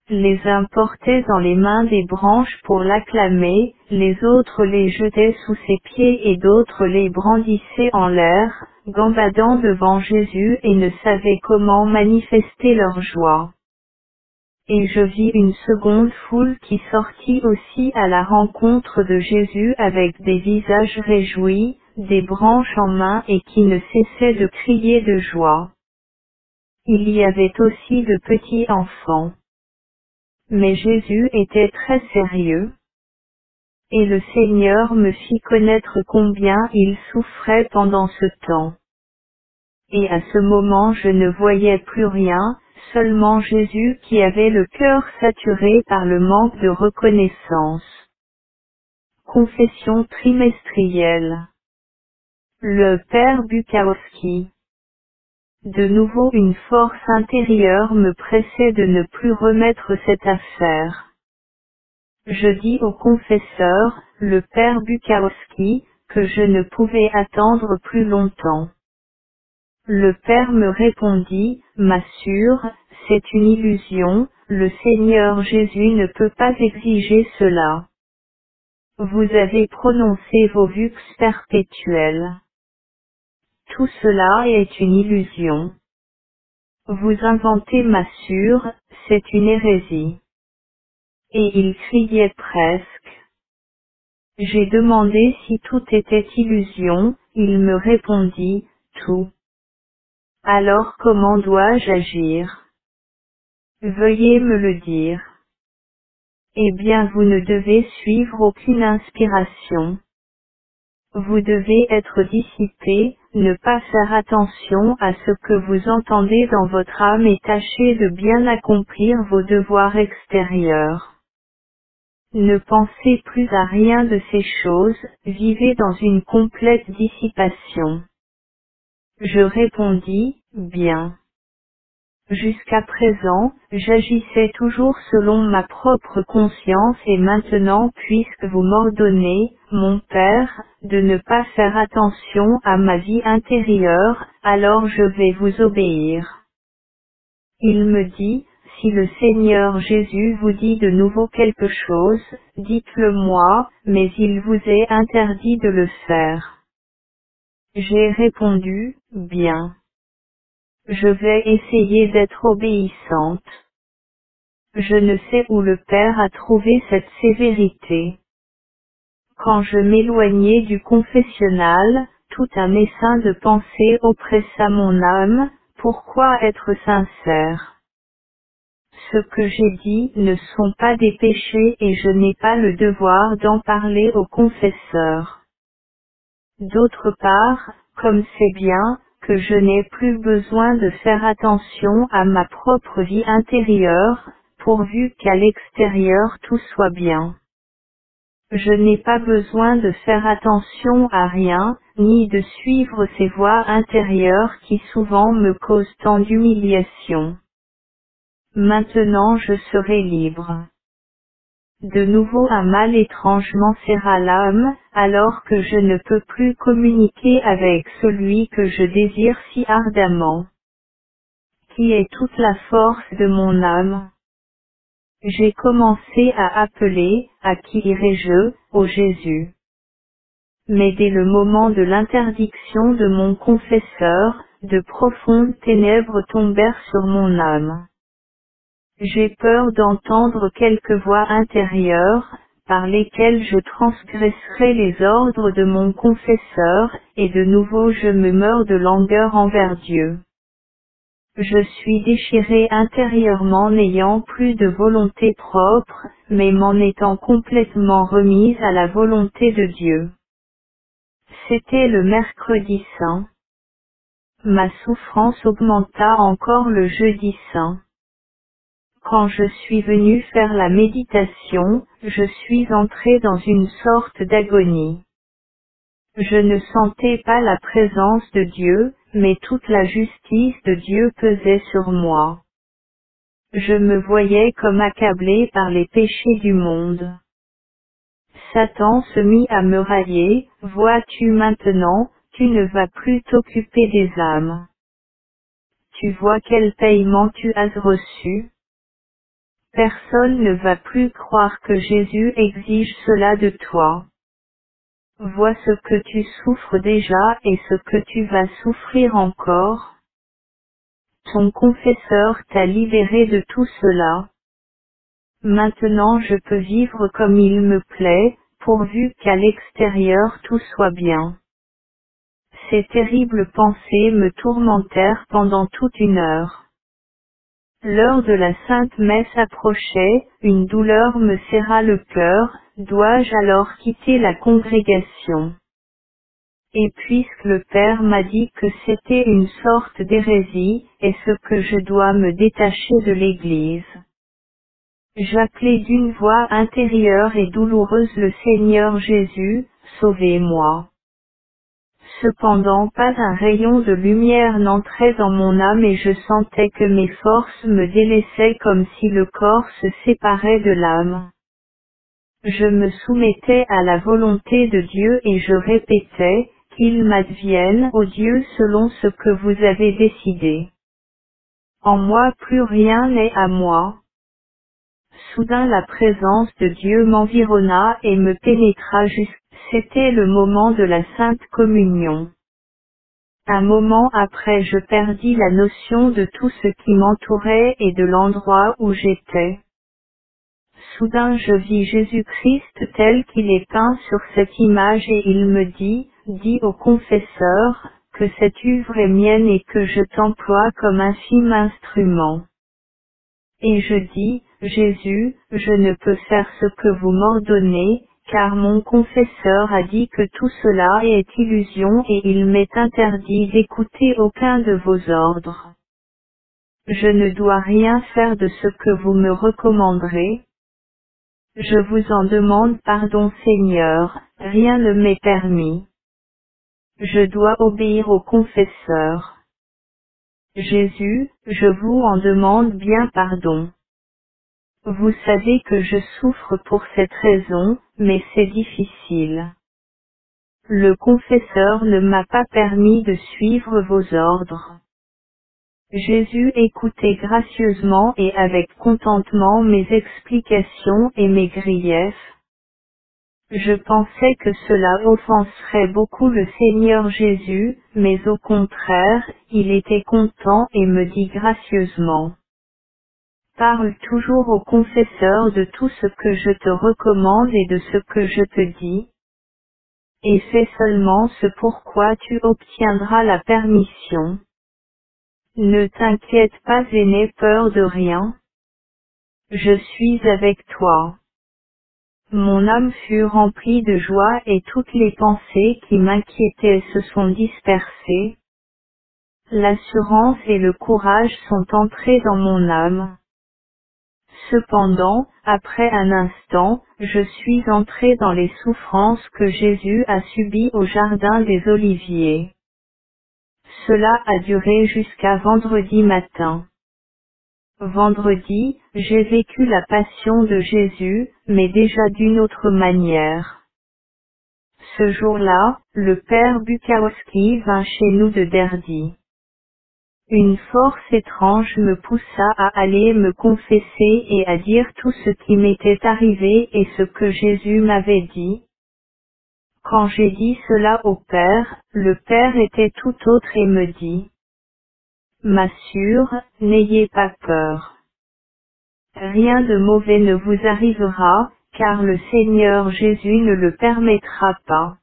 Speaker 1: Les uns portaient dans les mains des branches pour l'acclamer, les autres les jetaient sous ses pieds et d'autres les brandissaient en l'air, gambadant devant Jésus et ne savaient comment manifester leur joie. Et je vis une seconde foule qui sortit aussi à la rencontre de Jésus avec des visages réjouis, des branches en main et qui ne cessaient de crier de joie. Il y avait aussi de petits enfants. Mais Jésus était très sérieux. Et le Seigneur me fit connaître combien il souffrait pendant ce temps. Et à ce moment je ne voyais plus rien, seulement Jésus qui avait le cœur saturé par le manque de reconnaissance. Confession trimestrielle. Le Père Bukowski. De nouveau une force intérieure me pressait de ne plus remettre cette affaire. Je dis au confesseur, le Père Bukowski, que je ne pouvais attendre plus longtemps. Le Père me répondit, m'assure, c'est une illusion, le Seigneur Jésus ne peut pas exiger cela. Vous avez prononcé vos vux perpétuels. Tout cela est une illusion. Vous inventez m'assure, c'est une hérésie. Et il criait presque. J'ai demandé si tout était illusion, il me répondit, tout. Alors comment dois-je agir? Veuillez me le dire. Eh bien vous ne devez suivre aucune inspiration. Vous devez être dissipé, ne pas faire attention à ce que vous entendez dans votre âme et tâcher de bien accomplir vos devoirs extérieurs. Ne pensez plus à rien de ces choses, vivez dans une complète dissipation. Je répondis, bien. Jusqu'à présent, j'agissais toujours selon ma propre conscience et maintenant puisque vous m'ordonnez, mon Père, de ne pas faire attention à ma vie intérieure, alors je vais vous obéir. Il me dit, si le Seigneur Jésus vous dit de nouveau quelque chose, dites-le moi, mais il vous est interdit de le faire. J'ai répondu, bien. Je vais essayer d'être obéissante. Je ne sais où le Père a trouvé cette sévérité. Quand je m'éloignai du confessionnal, tout un essaim de pensées oppressa mon âme, pourquoi être sincère? Ce que j'ai dit ne sont pas des péchés et je n'ai pas le devoir d'en parler au confesseur. D'autre part, comme c'est bien, que je n'ai plus besoin de faire attention à ma propre vie intérieure, pourvu qu'à l'extérieur tout soit bien. Je n'ai pas besoin de faire attention à rien, ni de suivre ces voies intérieures qui souvent me causent tant d'humiliation. Maintenant je serai libre. De nouveau un mal étrangement serra l'âme, alors que je ne peux plus communiquer avec celui que je désire si ardemment. Qui est toute la force de mon âme? J'ai commencé à appeler, à qui irai-je, ô Jésus. Mais dès le moment de l'interdiction de mon confesseur, de profondes ténèbres tombèrent sur mon âme. J'ai peur d'entendre quelques voix intérieures, par lesquelles je transgresserai les ordres de mon confesseur, et de nouveau je me meurs de langueur envers Dieu. Je suis déchiré intérieurement n'ayant plus de volonté propre, mais m'en étant complètement remise à la volonté de Dieu. C'était le mercredi saint. Ma souffrance augmenta encore le jeudi saint. Quand je suis venu faire la méditation, je suis entré dans une sorte d'agonie. Je ne sentais pas la présence de Dieu, mais toute la justice de Dieu pesait sur moi. Je me voyais comme accablé par les péchés du monde. Satan se mit à me railler, vois-tu maintenant, tu ne vas plus t'occuper des âmes. Tu vois quel paiement tu as reçu? Personne ne va plus croire que Jésus exige cela de toi. Vois ce que tu souffres déjà et ce que tu vas souffrir encore. Ton confesseur t'a libéré de tout cela. Maintenant je peux vivre comme il me plaît, pourvu qu'à l'extérieur tout soit bien. Ces terribles pensées me tourmentèrent pendant toute une heure. L'heure de la Sainte Messe approchait, une douleur me serra le cœur, dois-je alors quitter la congrégation? Et puisque le Père m'a dit que c'était une sorte d'hérésie, est-ce que je dois me détacher de l'Église? J'appelai d'une voix intérieure et douloureuse le Seigneur Jésus, sauvez-moi. Cependant pas un rayon de lumière n'entrait dans mon âme et je sentais que mes forces me délaissaient comme si le corps se séparait de l'âme. Je me soumettais à la volonté de Dieu et je répétais, qu'il m'advienne, ô Dieu, selon ce que vous avez décidé. En moi plus rien n'est à moi. Soudain la présence de Dieu m'environna et me pénétra c'était le moment de la Sainte Communion. Un moment après je perdis la notion de tout ce qui m'entourait et de l'endroit où j'étais. Soudain je vis Jésus-Christ tel qu'il est peint sur cette image et il me dit, dis au confesseur, que cette œuvre est mienne et que je t'emploie comme infime instrument. Et je dis, Jésus, je ne peux faire ce que vous m'ordonnez, car mon confesseur a dit que tout cela est illusion et il m'est interdit d'écouter aucun de vos ordres. Je ne dois rien faire de ce que vous me recommanderez. Je vous en demande pardon Seigneur, rien ne m'est permis. Je dois obéir au confesseur. Jésus, je vous en demande bien pardon. Vous savez que je souffre pour cette raison, mais c'est difficile. Le confesseur ne m'a pas permis de suivre vos ordres. Jésus écoutait gracieusement et avec contentement mes explications et mes griefs. Je pensais que cela offenserait beaucoup le Seigneur Jésus, mais au contraire, il était content et me dit gracieusement. Parle toujours au confesseur de tout ce que je te recommande et de ce que je te dis. Et fais seulement ce pourquoi tu obtiendras la permission. Ne t'inquiète pas et n'aie peur de rien. Je suis avec toi. Mon âme fut remplie de joie et toutes les pensées qui m'inquiétaient se sont dispersées. L'assurance et le courage sont entrés dans mon âme. Cependant, après un instant, je suis entré dans les souffrances que Jésus a subies au jardin des Oliviers. Cela a duré jusqu'à vendredi matin. Vendredi, j'ai vécu la passion de Jésus, mais déjà d'une autre manière. Ce jour-là, le père Bukowski vint chez nous de Derdy. Une force étrange me poussa à aller me confesser et à dire tout ce qui m'était arrivé et ce que Jésus m'avait dit. Quand j'ai dit cela au Père, le Père était tout autre et me dit, m'assure, n'ayez pas peur. Rien de mauvais ne vous arrivera, car le Seigneur Jésus ne le permettra pas.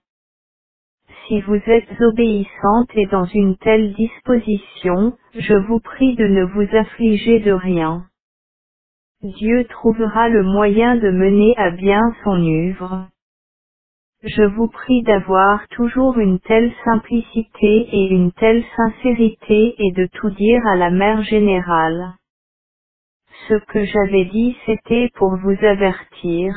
Speaker 1: Si vous êtes obéissante et dans une telle disposition, je vous prie de ne vous affliger de rien. Dieu trouvera le moyen de mener à bien son œuvre. Je vous prie d'avoir toujours une telle simplicité et une telle sincérité et de tout dire à la Mère Générale. Ce que j'avais dit c'était pour vous avertir.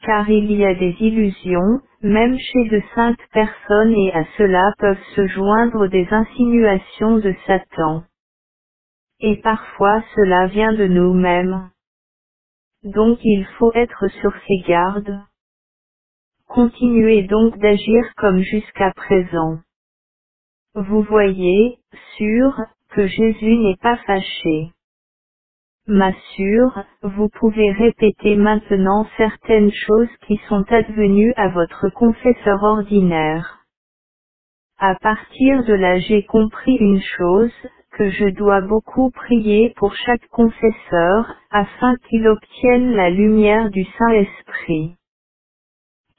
Speaker 1: Car il y a des illusions, même chez de saintes personnes et à cela peuvent se joindre des insinuations de Satan. Et parfois cela vient de nous-mêmes. Donc il faut être sur ses gardes. Continuez donc d'agir comme jusqu'à présent. Vous voyez, sûr, que Jésus n'est pas fâché. M'assure, vous pouvez répéter maintenant certaines choses qui sont advenues à votre confesseur ordinaire. À partir de là j'ai compris une chose, que je dois beaucoup prier pour chaque confesseur, afin qu'il obtienne la lumière du Saint-Esprit.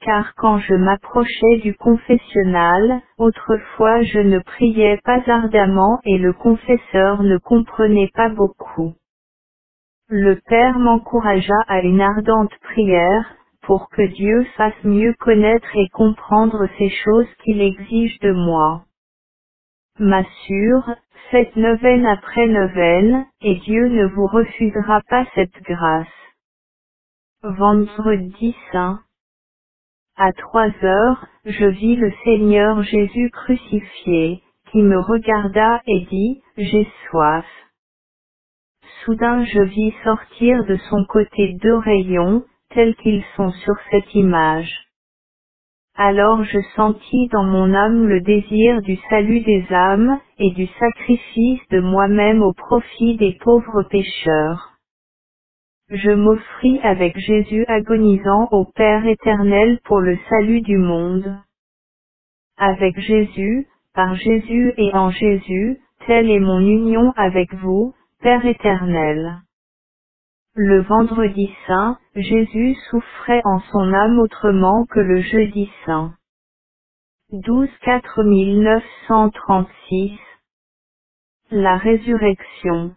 Speaker 1: Car quand je m'approchais du confessionnal, autrefois je ne priais pas ardemment et le confesseur ne comprenait pas beaucoup. Le Père m'encouragea à une ardente prière, pour que Dieu fasse mieux connaître et comprendre ces choses qu'il exige de moi. M'assure, faites neuvaine après neuvaine, et Dieu ne vous refusera pas cette grâce. Vendredi saint. À 3 heures, je vis le Seigneur Jésus crucifié, qui me regarda et dit, j'ai soif. Soudain je vis sortir de son côté 2 rayons, tels qu'ils sont sur cette image. Alors je sentis dans mon âme le désir du salut des âmes, et du sacrifice de moi-même au profit des pauvres pécheurs. Je m'offris avec Jésus agonisant au Père éternel pour le salut du monde. Avec Jésus, par Jésus et en Jésus, telle est mon union avec vous, Père éternel. Le vendredi saint, Jésus souffrait en son âme autrement que le jeudi saint. 12 4936. La résurrection.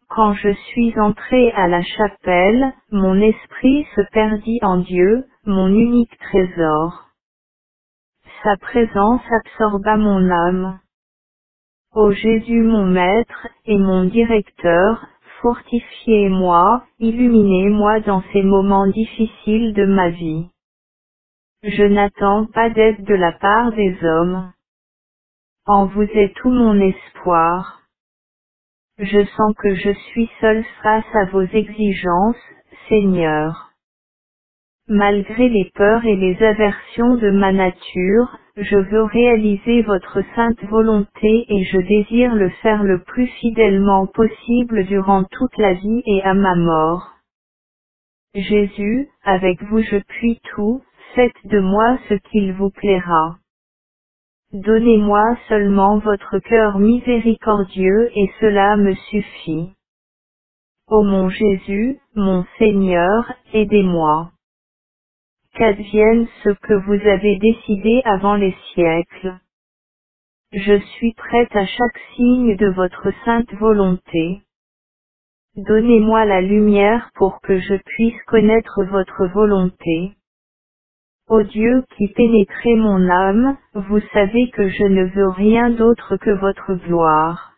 Speaker 1: Quand je suis entré à la chapelle, mon esprit se perdit en Dieu, mon unique trésor. Sa présence absorba mon âme. Ô Jésus mon Maître, et mon Directeur, fortifiez-moi, illuminez-moi dans ces moments difficiles de ma vie. Je n'attends pas d'aide de la part des hommes. En vous est tout mon espoir. Je sens que je suis seul face à vos exigences, Seigneur. Malgré les peurs et les aversions de ma nature, je veux réaliser votre sainte volonté et je désire le faire le plus fidèlement possible durant toute la vie et à ma mort. Jésus, avec vous je puis tout, faites de moi ce qu'il vous plaira. Donnez-moi seulement votre cœur miséricordieux et cela me suffit. Ô mon Jésus, mon Seigneur, aidez-moi. Qu'advienne ce que vous avez décidé avant les siècles. Je suis prête à chaque signe de votre sainte volonté. Donnez-moi la lumière pour que je puisse connaître votre volonté. Ô Dieu qui pénétrez mon âme, vous savez que je ne veux rien d'autre que votre gloire.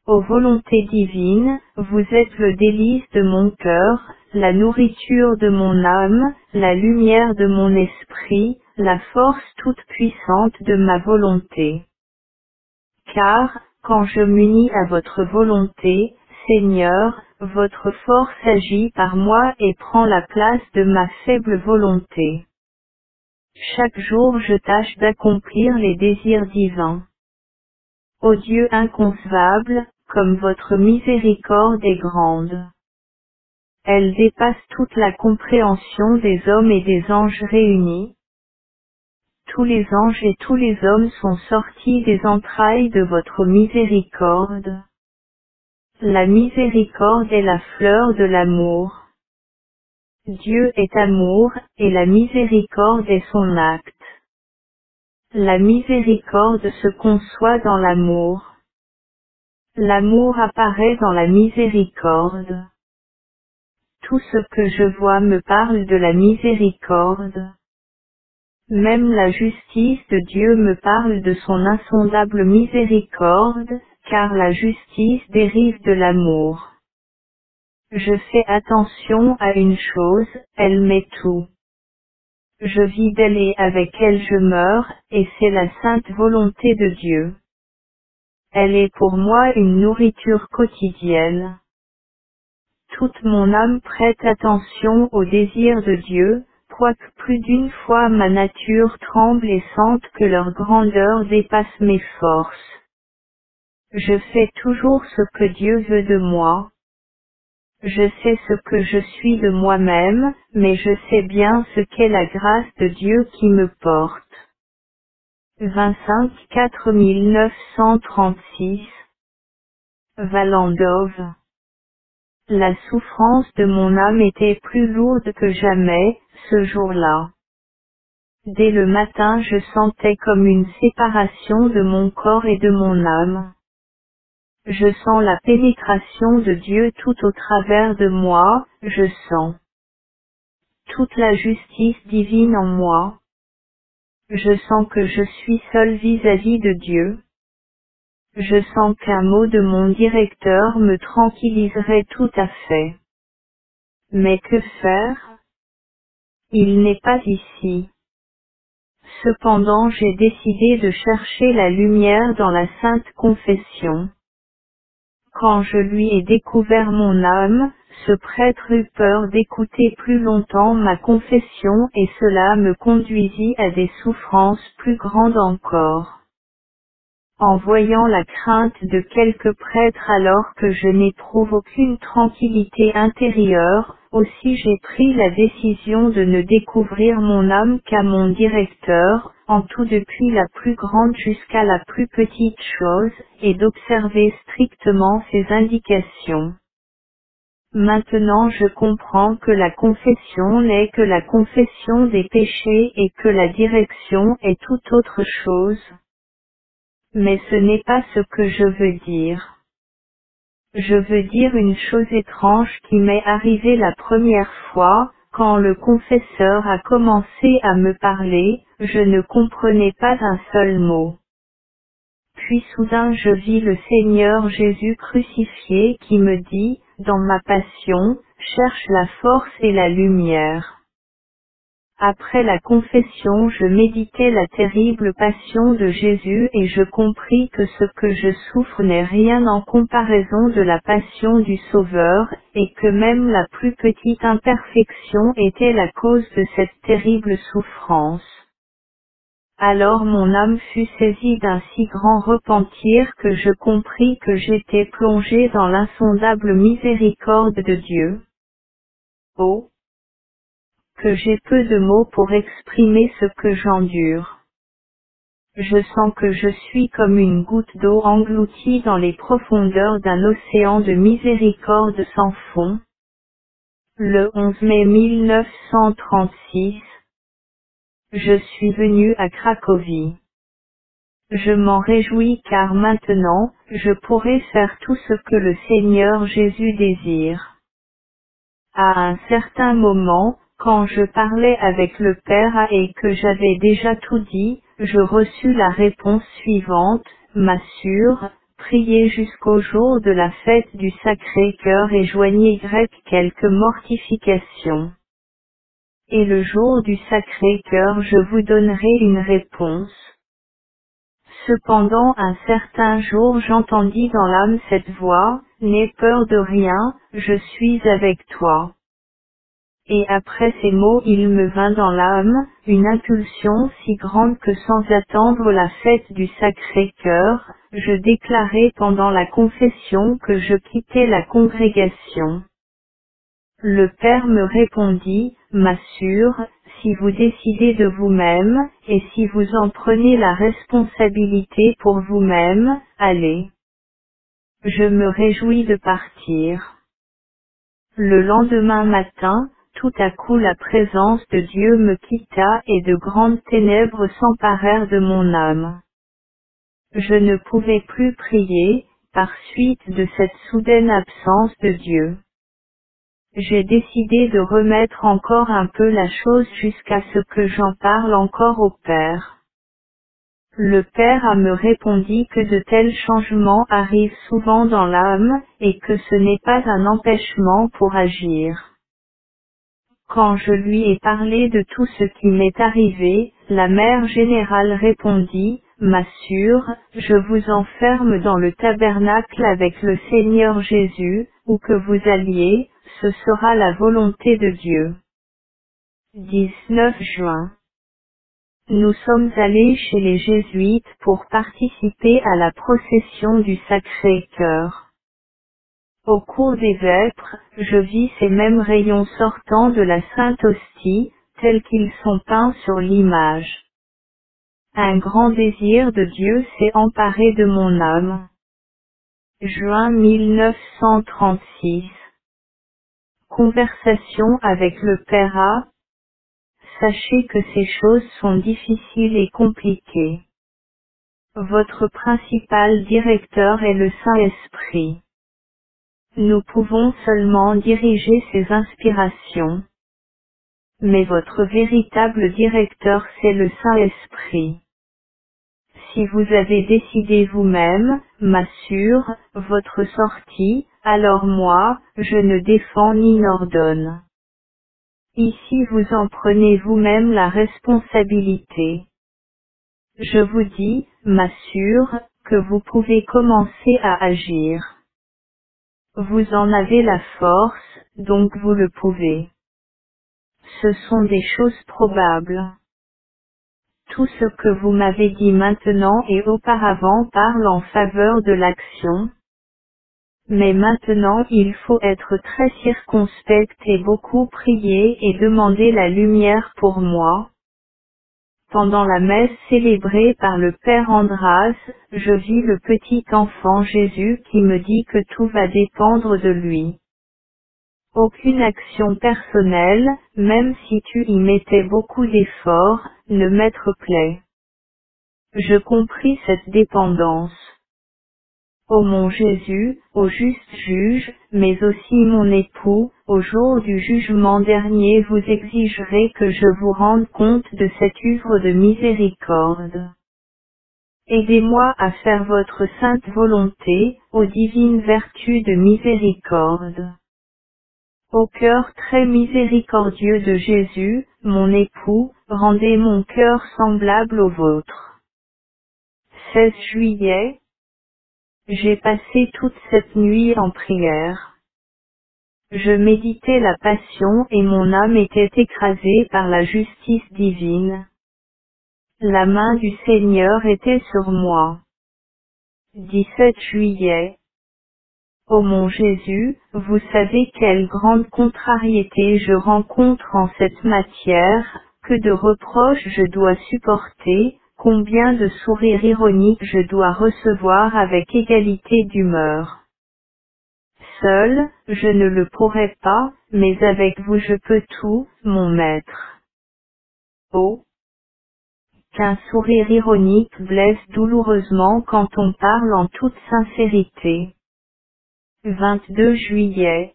Speaker 1: Ô volonté divine, vous êtes le délice de mon cœur, la nourriture de mon âme, la lumière de mon esprit, la force toute puissante de ma volonté. Car, quand je m'unis à votre volonté, Seigneur, votre force agit par moi et prend la place de ma faible volonté. Chaque jour je tâche d'accomplir les désirs divins. Ô Dieu inconcevable, comme votre miséricorde est grande. Elle dépasse toute la compréhension des hommes et des anges réunis. Tous les anges et tous les hommes sont sortis des entrailles de votre miséricorde. La miséricorde est la fleur de l'amour. Dieu est amour, et la miséricorde est son acte. La miséricorde se conçoit dans l'amour. L'amour apparaît dans la miséricorde. Tout ce que je vois me parle de la miséricorde. Même la justice de Dieu me parle de son insondable miséricorde, car la justice dérive de l'amour. Je fais attention à une chose, elle m'est tout. Je vis d'elle et avec elle je meurs, et c'est la sainte volonté de Dieu. Elle est pour moi une nourriture quotidienne. Toute mon âme prête attention au désir de Dieu, quoique plus d'une fois ma nature tremble et sente que leur grandeur dépasse mes forces. Je fais toujours ce que Dieu veut de moi. Je sais ce que je suis de moi-même, mais je sais bien ce qu'est la grâce de Dieu qui me porte. 25 4936 Valandov. La souffrance de mon âme était plus lourde que jamais, ce jour-là. Dès le matin je sentais comme une séparation de mon corps et de mon âme. Je sens la pénétration de Dieu tout au travers de moi, je sens toute la justice divine en moi. Je sens que je suis seul vis-à-vis de Dieu. Je sens qu'un mot de mon directeur me tranquilliserait tout à fait. Mais que faire? Il n'est pas ici. Cependant j'ai décidé de chercher la lumière dans la Sainte Confession. Quand je lui ai découvert mon âme, ce prêtre eut peur d'écouter plus longtemps ma confession et cela me conduisit à des souffrances plus grandes encore. En voyant la crainte de quelques prêtres alors que je n'éprouve aucune tranquillité intérieure, aussi j'ai pris la décision de ne découvrir mon âme qu'à mon directeur, en tout depuis la plus grande jusqu'à la plus petite chose, et d'observer strictement ses indications. Maintenant je comprends que la confession n'est que la confession des péchés et que la direction est toute autre chose. Mais ce n'est pas ce que je veux dire. Je veux dire une chose étrange qui m'est arrivée la première fois, quand le confesseur a commencé à me parler, je ne comprenais pas un seul mot. Puis soudain je vis le Seigneur Jésus crucifié qui me dit, dans ma passion, cherche la force et la lumière. Après la confession je méditais la terrible passion de Jésus et je compris que ce que je souffre n'est rien en comparaison de la passion du Sauveur, et que même la plus petite imperfection était la cause de cette terrible souffrance. Alors mon âme fut saisie d'un si grand repentir que je compris que j'étais plongé dans l'insondable miséricorde de Dieu. Oh! Que j'ai peu de mots pour exprimer ce que j'endure. Je sens que je suis comme une goutte d'eau engloutie dans les profondeurs d'un océan de miséricorde sans fond. Le 11 mai 1936, je suis venu à Cracovie. Je m'en réjouis car maintenant, je pourrai faire tout ce que le Seigneur Jésus désire. À un certain moment, quand je parlais avec le Père et que j'avais déjà tout dit, je reçus la réponse suivante, m'assure, priez jusqu'au jour de la fête du Sacré-Cœur et joignez quelques mortifications. Et le jour du Sacré-Cœur je vous donnerai une réponse. Cependant un certain jour j'entendis dans l'âme cette voix, n'aie peur de rien, je suis avec toi. Et après ces mots il me vint dans l'âme, une impulsion si grande que sans attendre la fête du Sacré-Cœur, je déclarai pendant la confession que je quittais la congrégation. Le Père me répondit, m'assure, si vous décidez de vous-même, et si vous en prenez la responsabilité pour vous-même, allez. Je me réjouis de partir. Le lendemain matin, tout à coup la présence de Dieu me quitta et de grandes ténèbres s'emparèrent de mon âme. Je ne pouvais plus prier, par suite de cette soudaine absence de Dieu. J'ai décidé de remettre encore un peu la chose jusqu'à ce que j'en parle encore au Père. Le Père me répondit que de tels changements arrivent souvent dans l'âme, et que ce n'est pas un empêchement pour agir. Quand je lui ai parlé de tout ce qui m'est arrivé, la mère générale répondit, m'assure, je vous enferme dans le tabernacle avec le Seigneur Jésus, où que vous alliez, ce sera la volonté de Dieu. 19 juin. Nous sommes allés chez les Jésuites pour participer à la procession du Sacré-Cœur. Au cours des vêpres, je vis ces mêmes rayons sortant de la Sainte Hostie, tels qu'ils sont peints sur l'image. Un grand désir de Dieu s'est emparé de mon âme. Juin 1936. Conversation avec le Père A. Sachez que ces choses sont difficiles et compliquées. Votre principal directeur est le Saint-Esprit. Nous pouvons seulement diriger ses inspirations. Mais votre véritable directeur c'est le Saint-Esprit. Si vous avez décidé vous-même, m'assure, votre sortie, alors moi, je ne défends ni n'ordonne. Ici vous en prenez vous-même la responsabilité. Je vous dis, m'assure, que vous pouvez commencer à agir. Vous en avez la force, donc vous le pouvez. Ce sont des choses probables. Tout ce que vous m'avez dit maintenant et auparavant parle en faveur de l'action. Mais maintenant il faut être très circonspect et beaucoup prier et demander la lumière pour moi. Pendant la messe célébrée par le Père Andras, je vis le petit enfant Jésus qui me dit que tout va dépendre de lui. Aucune action personnelle, même si tu y mettais beaucoup d'efforts, ne m'être plaît. Je compris cette dépendance. Ô mon Jésus, ô juste juge, mais aussi mon époux, au jour du jugement dernier vous exigerez que je vous rende compte de cette œuvre de miséricorde. Aidez-moi à faire votre sainte volonté, ô divine vertu de miséricorde. Au cœur très miséricordieux de Jésus, mon époux, rendez mon cœur semblable au vôtre. 16 juillet. J'ai passé toute cette nuit en prière. Je méditais la passion et mon âme était écrasée par la justice divine. La main du Seigneur était sur moi. 17 juillet. Ô mon Jésus, vous savez quelle grande contrariété je rencontre en cette matière, que de reproches je dois supporter, combien de sourires ironiques je dois recevoir avec égalité d'humeur. Seul, je ne le pourrais pas, mais avec vous je peux tout, mon maître. Oh! Qu'un sourire ironique blesse douloureusement quand on parle en toute sincérité. 22 juillet.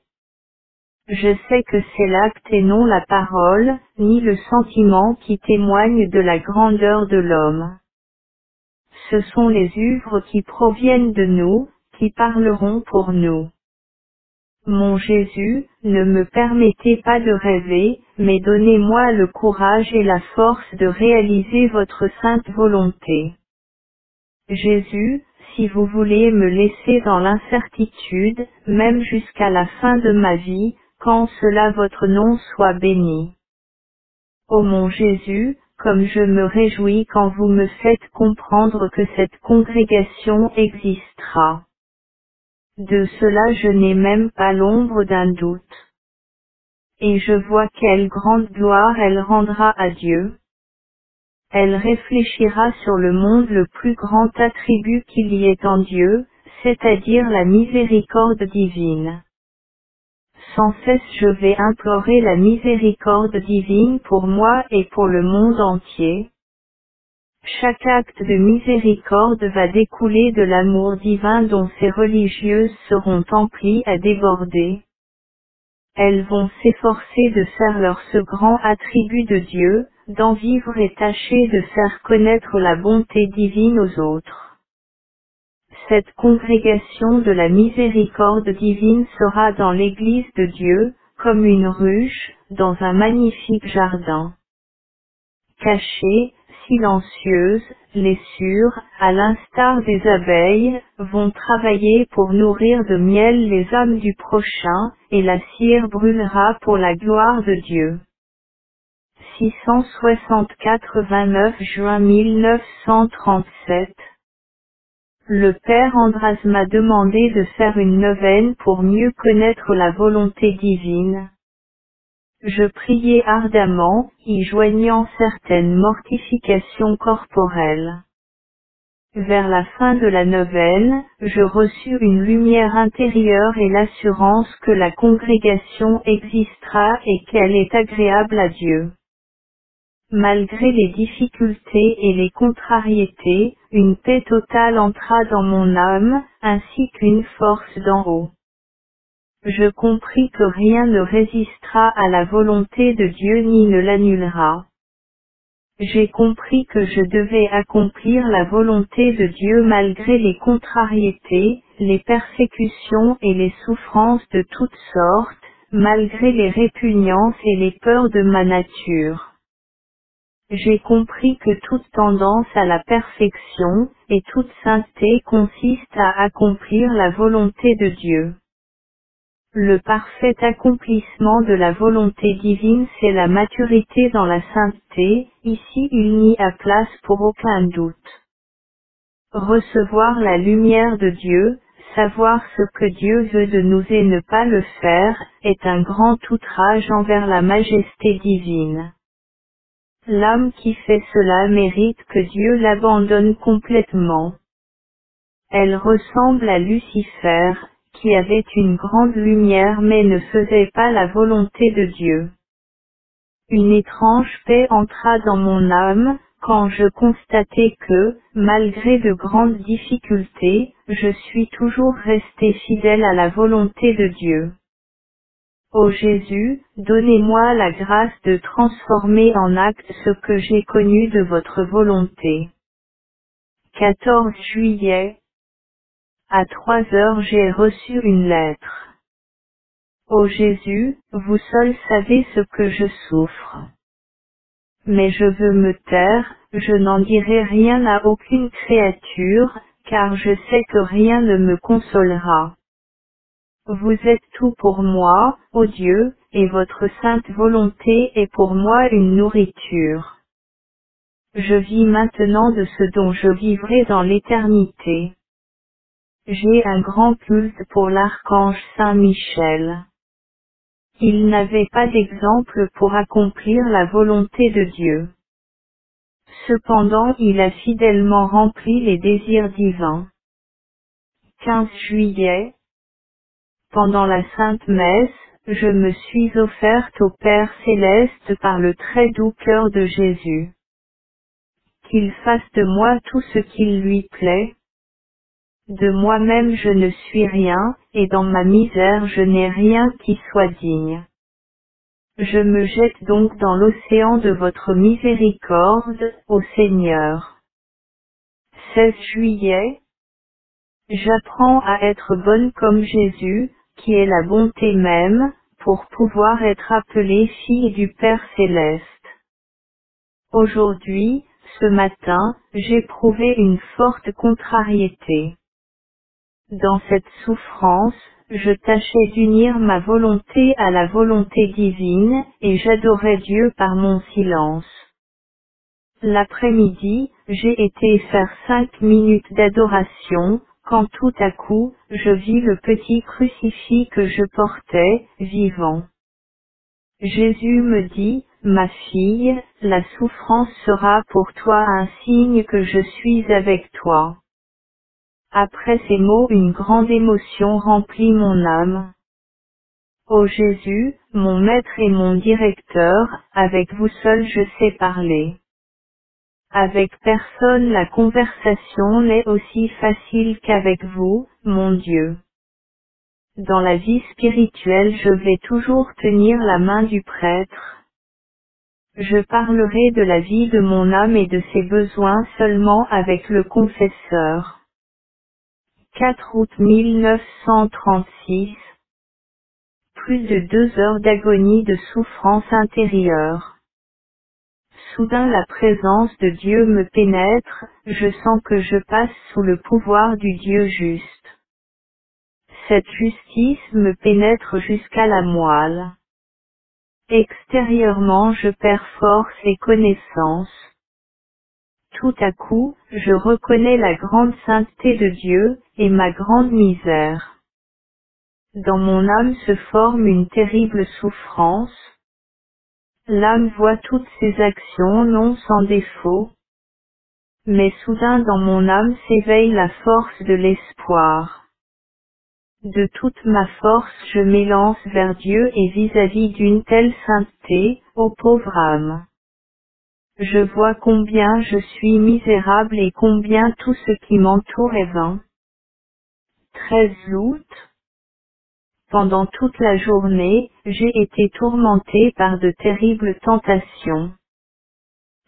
Speaker 1: Je sais que c'est l'acte et non la parole, ni le sentiment qui témoignent de la grandeur de l'homme. Ce sont les œuvres qui proviennent de nous, qui parleront pour nous. Mon Jésus, ne me permettez pas de rêver, mais donnez-moi le courage et la force de réaliser votre sainte volonté. Jésus, si vous voulez me laisser dans l'incertitude, même jusqu'à la fin de ma vie, qu'en cela votre nom soit béni. Ô mon Jésus, comme je me réjouis quand vous me faites comprendre que cette congrégation existera. De cela je n'ai même pas l'ombre d'un doute. Et je vois quelle grande gloire elle rendra à Dieu. Elle réfléchira sur le monde le plus grand attribut qu'il y ait en Dieu, c'est-à-dire la miséricorde divine. Sans cesse je vais implorer la miséricorde divine pour moi et pour le monde entier. Chaque acte de miséricorde va découler de l'amour divin dont ces religieuses seront emplies à déborder. Elles vont s'efforcer de faire leur ce grand attribut de Dieu, d'en vivre et tâcher de faire connaître la bonté divine aux autres. Cette congrégation de la miséricorde divine sera dans l'Église de Dieu, comme une ruche, dans un magnifique jardin. Cachées, silencieuses, les sûres, à l'instar des abeilles, vont travailler pour nourrir de miel les âmes du prochain, et la cire brûlera pour la gloire de Dieu. 664 29 juin 1937. Le père Andras m'a demandé de faire une neuvaine pour mieux connaître la volonté divine. Je priais ardemment, y joignant certaines mortifications corporelles. Vers la fin de la neuvaine, je reçus une lumière intérieure et l'assurance que la congrégation existera et qu'elle est agréable à Dieu. Malgré les difficultés et les contrariétés, une paix totale entra dans mon âme, ainsi qu'une force d'en haut. Je compris que rien ne résistera à la volonté de Dieu ni ne l'annulera. J'ai compris que je devais accomplir la volonté de Dieu malgré les contrariétés, les persécutions et les souffrances de toutes sortes, malgré les répugnances et les peurs de ma nature. J'ai compris que toute tendance à la perfection, et toute sainteté consiste à accomplir la volonté de Dieu. Le parfait accomplissement de la volonté divine, c'est la maturité dans la sainteté. Ici il n'y a place pour aucun doute. Recevoir la lumière de Dieu, savoir ce que Dieu veut de nous et ne pas le faire, est un grand outrage envers la majesté divine. L'âme qui fait cela mérite que Dieu l'abandonne complètement. Elle ressemble à Lucifer, qui avait une grande lumière mais ne faisait pas la volonté de Dieu. Une étrange paix entra dans mon âme, quand je constatai que, malgré de grandes difficultés, je suis toujours resté fidèle à la volonté de Dieu. Ô Jésus, donnez-moi la grâce de transformer en acte ce que j'ai connu de votre volonté. 14 juillet. À 3 heures j'ai reçu une lettre. Ô Jésus, vous seul savez ce que je souffre. Mais je veux me taire, je n'en dirai rien à aucune créature, car je sais que rien ne me consolera. Vous êtes tout pour moi, ô Dieu, et votre sainte volonté est pour moi une nourriture. Je vis maintenant de ce dont je vivrai dans l'éternité. J'ai un grand culte pour l'archange Saint Michel. Il n'avait pas d'exemple pour accomplir la volonté de Dieu. Cependant il a fidèlement rempli les désirs divins. 15 juillet. Pendant la Sainte Messe, je me suis offerte au Père Céleste par le très doux cœur de Jésus. Qu'il fasse de moi tout ce qu'il lui plaît. De moi-même je ne suis rien, et dans ma misère je n'ai rien qui soit digne. Je me jette donc dans l'océan de votre miséricorde, ô Seigneur. 16 juillet. J'apprends à être bonne comme Jésus, qui est la bonté même, pour pouvoir être appelée fille du Père Céleste. Aujourd'hui, ce matin, j'éprouvais une forte contrariété. Dans cette souffrance, je tâchais d'unir ma volonté à la volonté divine, et j'adorais Dieu par mon silence. L'après-midi, j'ai été faire 5 minutes d'adoration, quand tout à coup, je vis le petit crucifix que je portais, vivant. Jésus me dit, ma fille, la souffrance sera pour toi un signe que je suis avec toi. Après ces mots, une grande émotion remplit mon âme. Ô Jésus, mon maître et mon directeur, avec vous seul je sais parler. Avec personne la conversation n'est aussi facile qu'avec vous, mon Dieu. Dans la vie spirituelle je vais toujours tenir la main du prêtre. Je parlerai de la vie de mon âme et de ses besoins seulement avec le confesseur. 4 août 1936. Plus de 2 heures d'agonie de souffrance intérieure. Soudain la présence de Dieu me pénètre, je sens que je passe sous le pouvoir du Dieu juste. Cette justice me pénètre jusqu'à la moelle. Extérieurement je perds force et connaissance. Tout à coup, je reconnais la grande sainteté de Dieu, et ma grande misère. Dans mon âme se forme une terrible souffrance. L'âme voit toutes ses actions non sans défaut. Mais soudain dans mon âme s'éveille la force de l'espoir. De toute ma force je m'élance vers Dieu et vis-à-vis d'une telle sainteté, ô pauvre âme. Je vois combien je suis misérable et combien tout ce qui m'entoure est vain. 13 août. Pendant toute la journée, j'ai été tourmenté par de terribles tentations.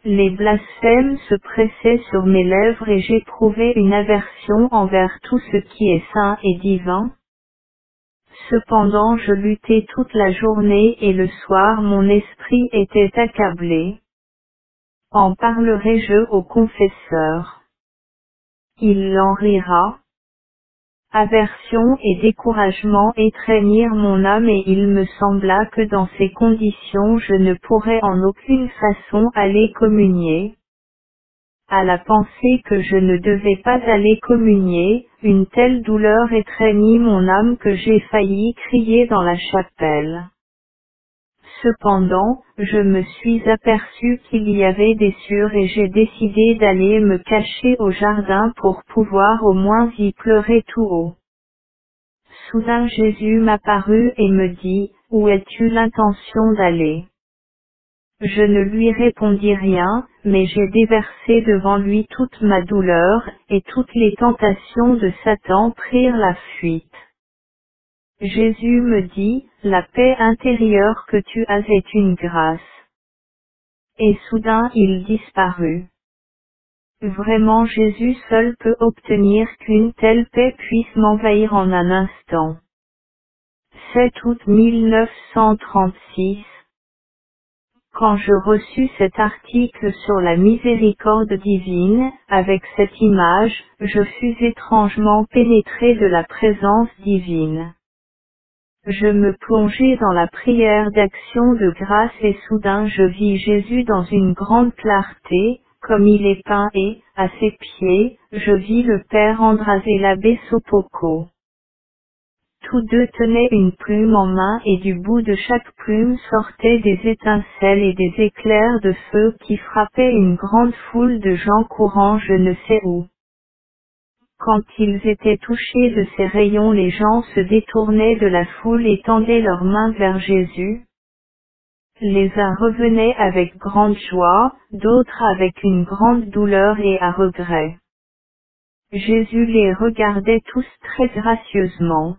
Speaker 1: Les blasphèmes se pressaient sur mes lèvres et j'éprouvais une aversion envers tout ce qui est saint et divin. Cependant je luttais toute la journée et le soir mon esprit était accablé. En parlerai-je au confesseur? Il en rira. Aversion et découragement étreignirent mon âme et il me sembla que dans ces conditions je ne pourrais en aucune façon aller communier. À la pensée que je ne devais pas aller communier, une telle douleur étreignit mon âme que j'ai failli crier dans la chapelle. Cependant, je me suis aperçu qu'il y avait des cieux et j'ai décidé d'aller me cacher au jardin pour pouvoir au moins y pleurer tout haut. Soudain Jésus m'apparut et me dit, « Où as-tu l'intention d'aller ?» Je ne lui répondis rien, mais j'ai déversé devant lui toute ma douleur, et toutes les tentations de Satan prirent la fuite. Jésus me dit, « La paix intérieure que tu as est une grâce. » Et soudain il disparut. Vraiment Jésus seul peut obtenir qu'une telle paix puisse m'envahir en un instant. 7 août 1936. Quand je reçus cet article sur la miséricorde divine, avec cette image, je fus étrangement pénétré de la présence divine. Je me plongeai dans la prière d'action de grâce et soudain je vis Jésus dans une grande clarté, comme il est peint et, à ses pieds, je vis le Père András et l'abbé Sopocco. Tous deux tenaient une plume en main et du bout de chaque plume sortaient des étincelles et des éclairs de feu qui frappaient une grande foule de gens courant je ne sais où. Quand ils étaient touchés de ces rayons, les gens se détournaient de la foule et tendaient leurs mains vers Jésus. Les uns revenaient avec grande joie, d'autres avec une grande douleur et à regret. Jésus les regardait tous très gracieusement.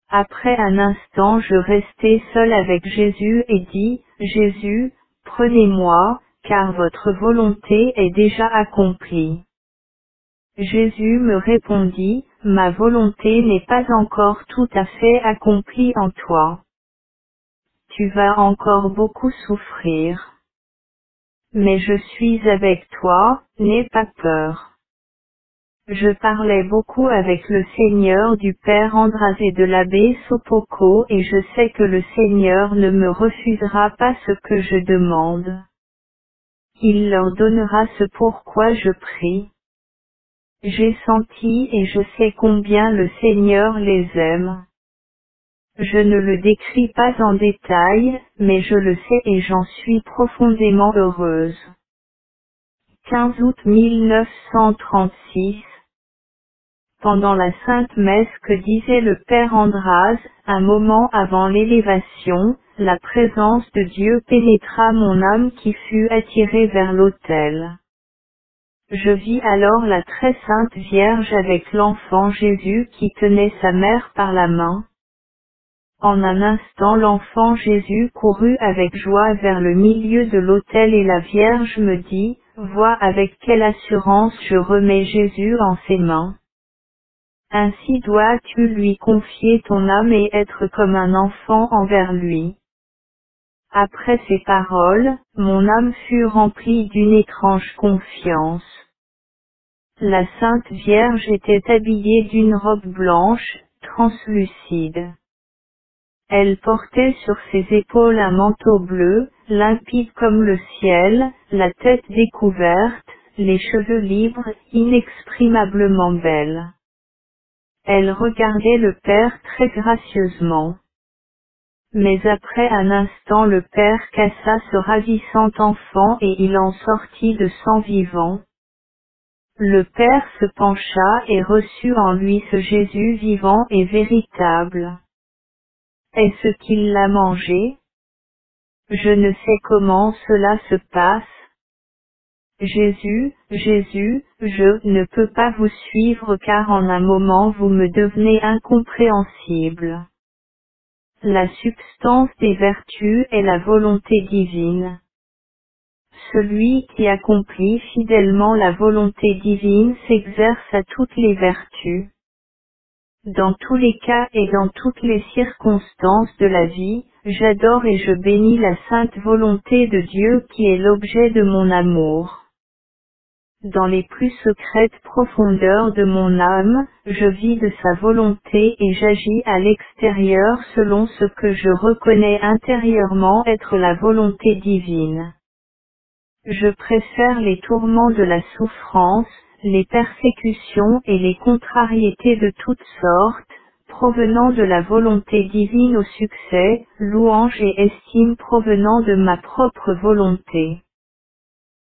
Speaker 1: Après un instant je restai seul avec Jésus et dis, « Jésus, prenez-moi, car votre volonté est déjà accomplie. » Jésus me répondit, « Ma volonté n'est pas encore tout à fait accomplie en toi. Tu vas encore beaucoup souffrir. Mais je suis avec toi, n'aie pas peur. » Je parlais beaucoup avec le Seigneur du Père András et de l'abbé Sopocco et je sais que le Seigneur ne me refusera pas ce que je demande. Il leur donnera ce pourquoi je prie. J'ai senti et je sais combien le Seigneur les aime. Je ne le décris pas en détail, mais je le sais et j'en suis profondément heureuse. 15 août 1936. Pendant la sainte messe que disait le Père András, un moment avant l'élévation, la présence de Dieu pénétra mon âme qui fut attirée vers l'autel. Je vis alors la très sainte Vierge avec l'enfant Jésus qui tenait sa mère par la main. En un instant l'enfant Jésus courut avec joie vers le milieu de l'autel et la Vierge me dit, « Vois avec quelle assurance je remets Jésus en ses mains. Ainsi dois-tu lui confier ton âme et être comme un enfant envers lui. » Après ces paroles, mon âme fut remplie d'une étrange confiance. La Sainte Vierge était habillée d'une robe blanche, translucide. Elle portait sur ses épaules un manteau bleu, limpide comme le ciel, la tête découverte, les cheveux libres, inexprimablement belle. Elle regardait le père très gracieusement. Mais après un instant le père cassa ce ravissant enfant et il en sortit de sang vivant. Le père se pencha et reçut en lui ce Jésus vivant et véritable. Est-ce qu'il l'a mangé? Je ne sais comment cela se passe. Jésus, Jésus, je ne peux pas vous suivre car en un moment vous me devenez incompréhensible. La substance des vertus est la volonté divine. Celui qui accomplit fidèlement la volonté divine s'exerce à toutes les vertus. Dans tous les cas et dans toutes les circonstances de la vie, j'adore et je bénis la sainte volonté de Dieu qui est l'objet de mon amour. Dans les plus secrètes profondeurs de mon âme, je vis de sa volonté et j'agis à l'extérieur selon ce que je reconnais intérieurement être la volonté divine. Je préfère les tourments de la souffrance, les persécutions et les contrariétés de toutes sortes, provenant de la volonté divine au succès, louange et estime provenant de ma propre volonté.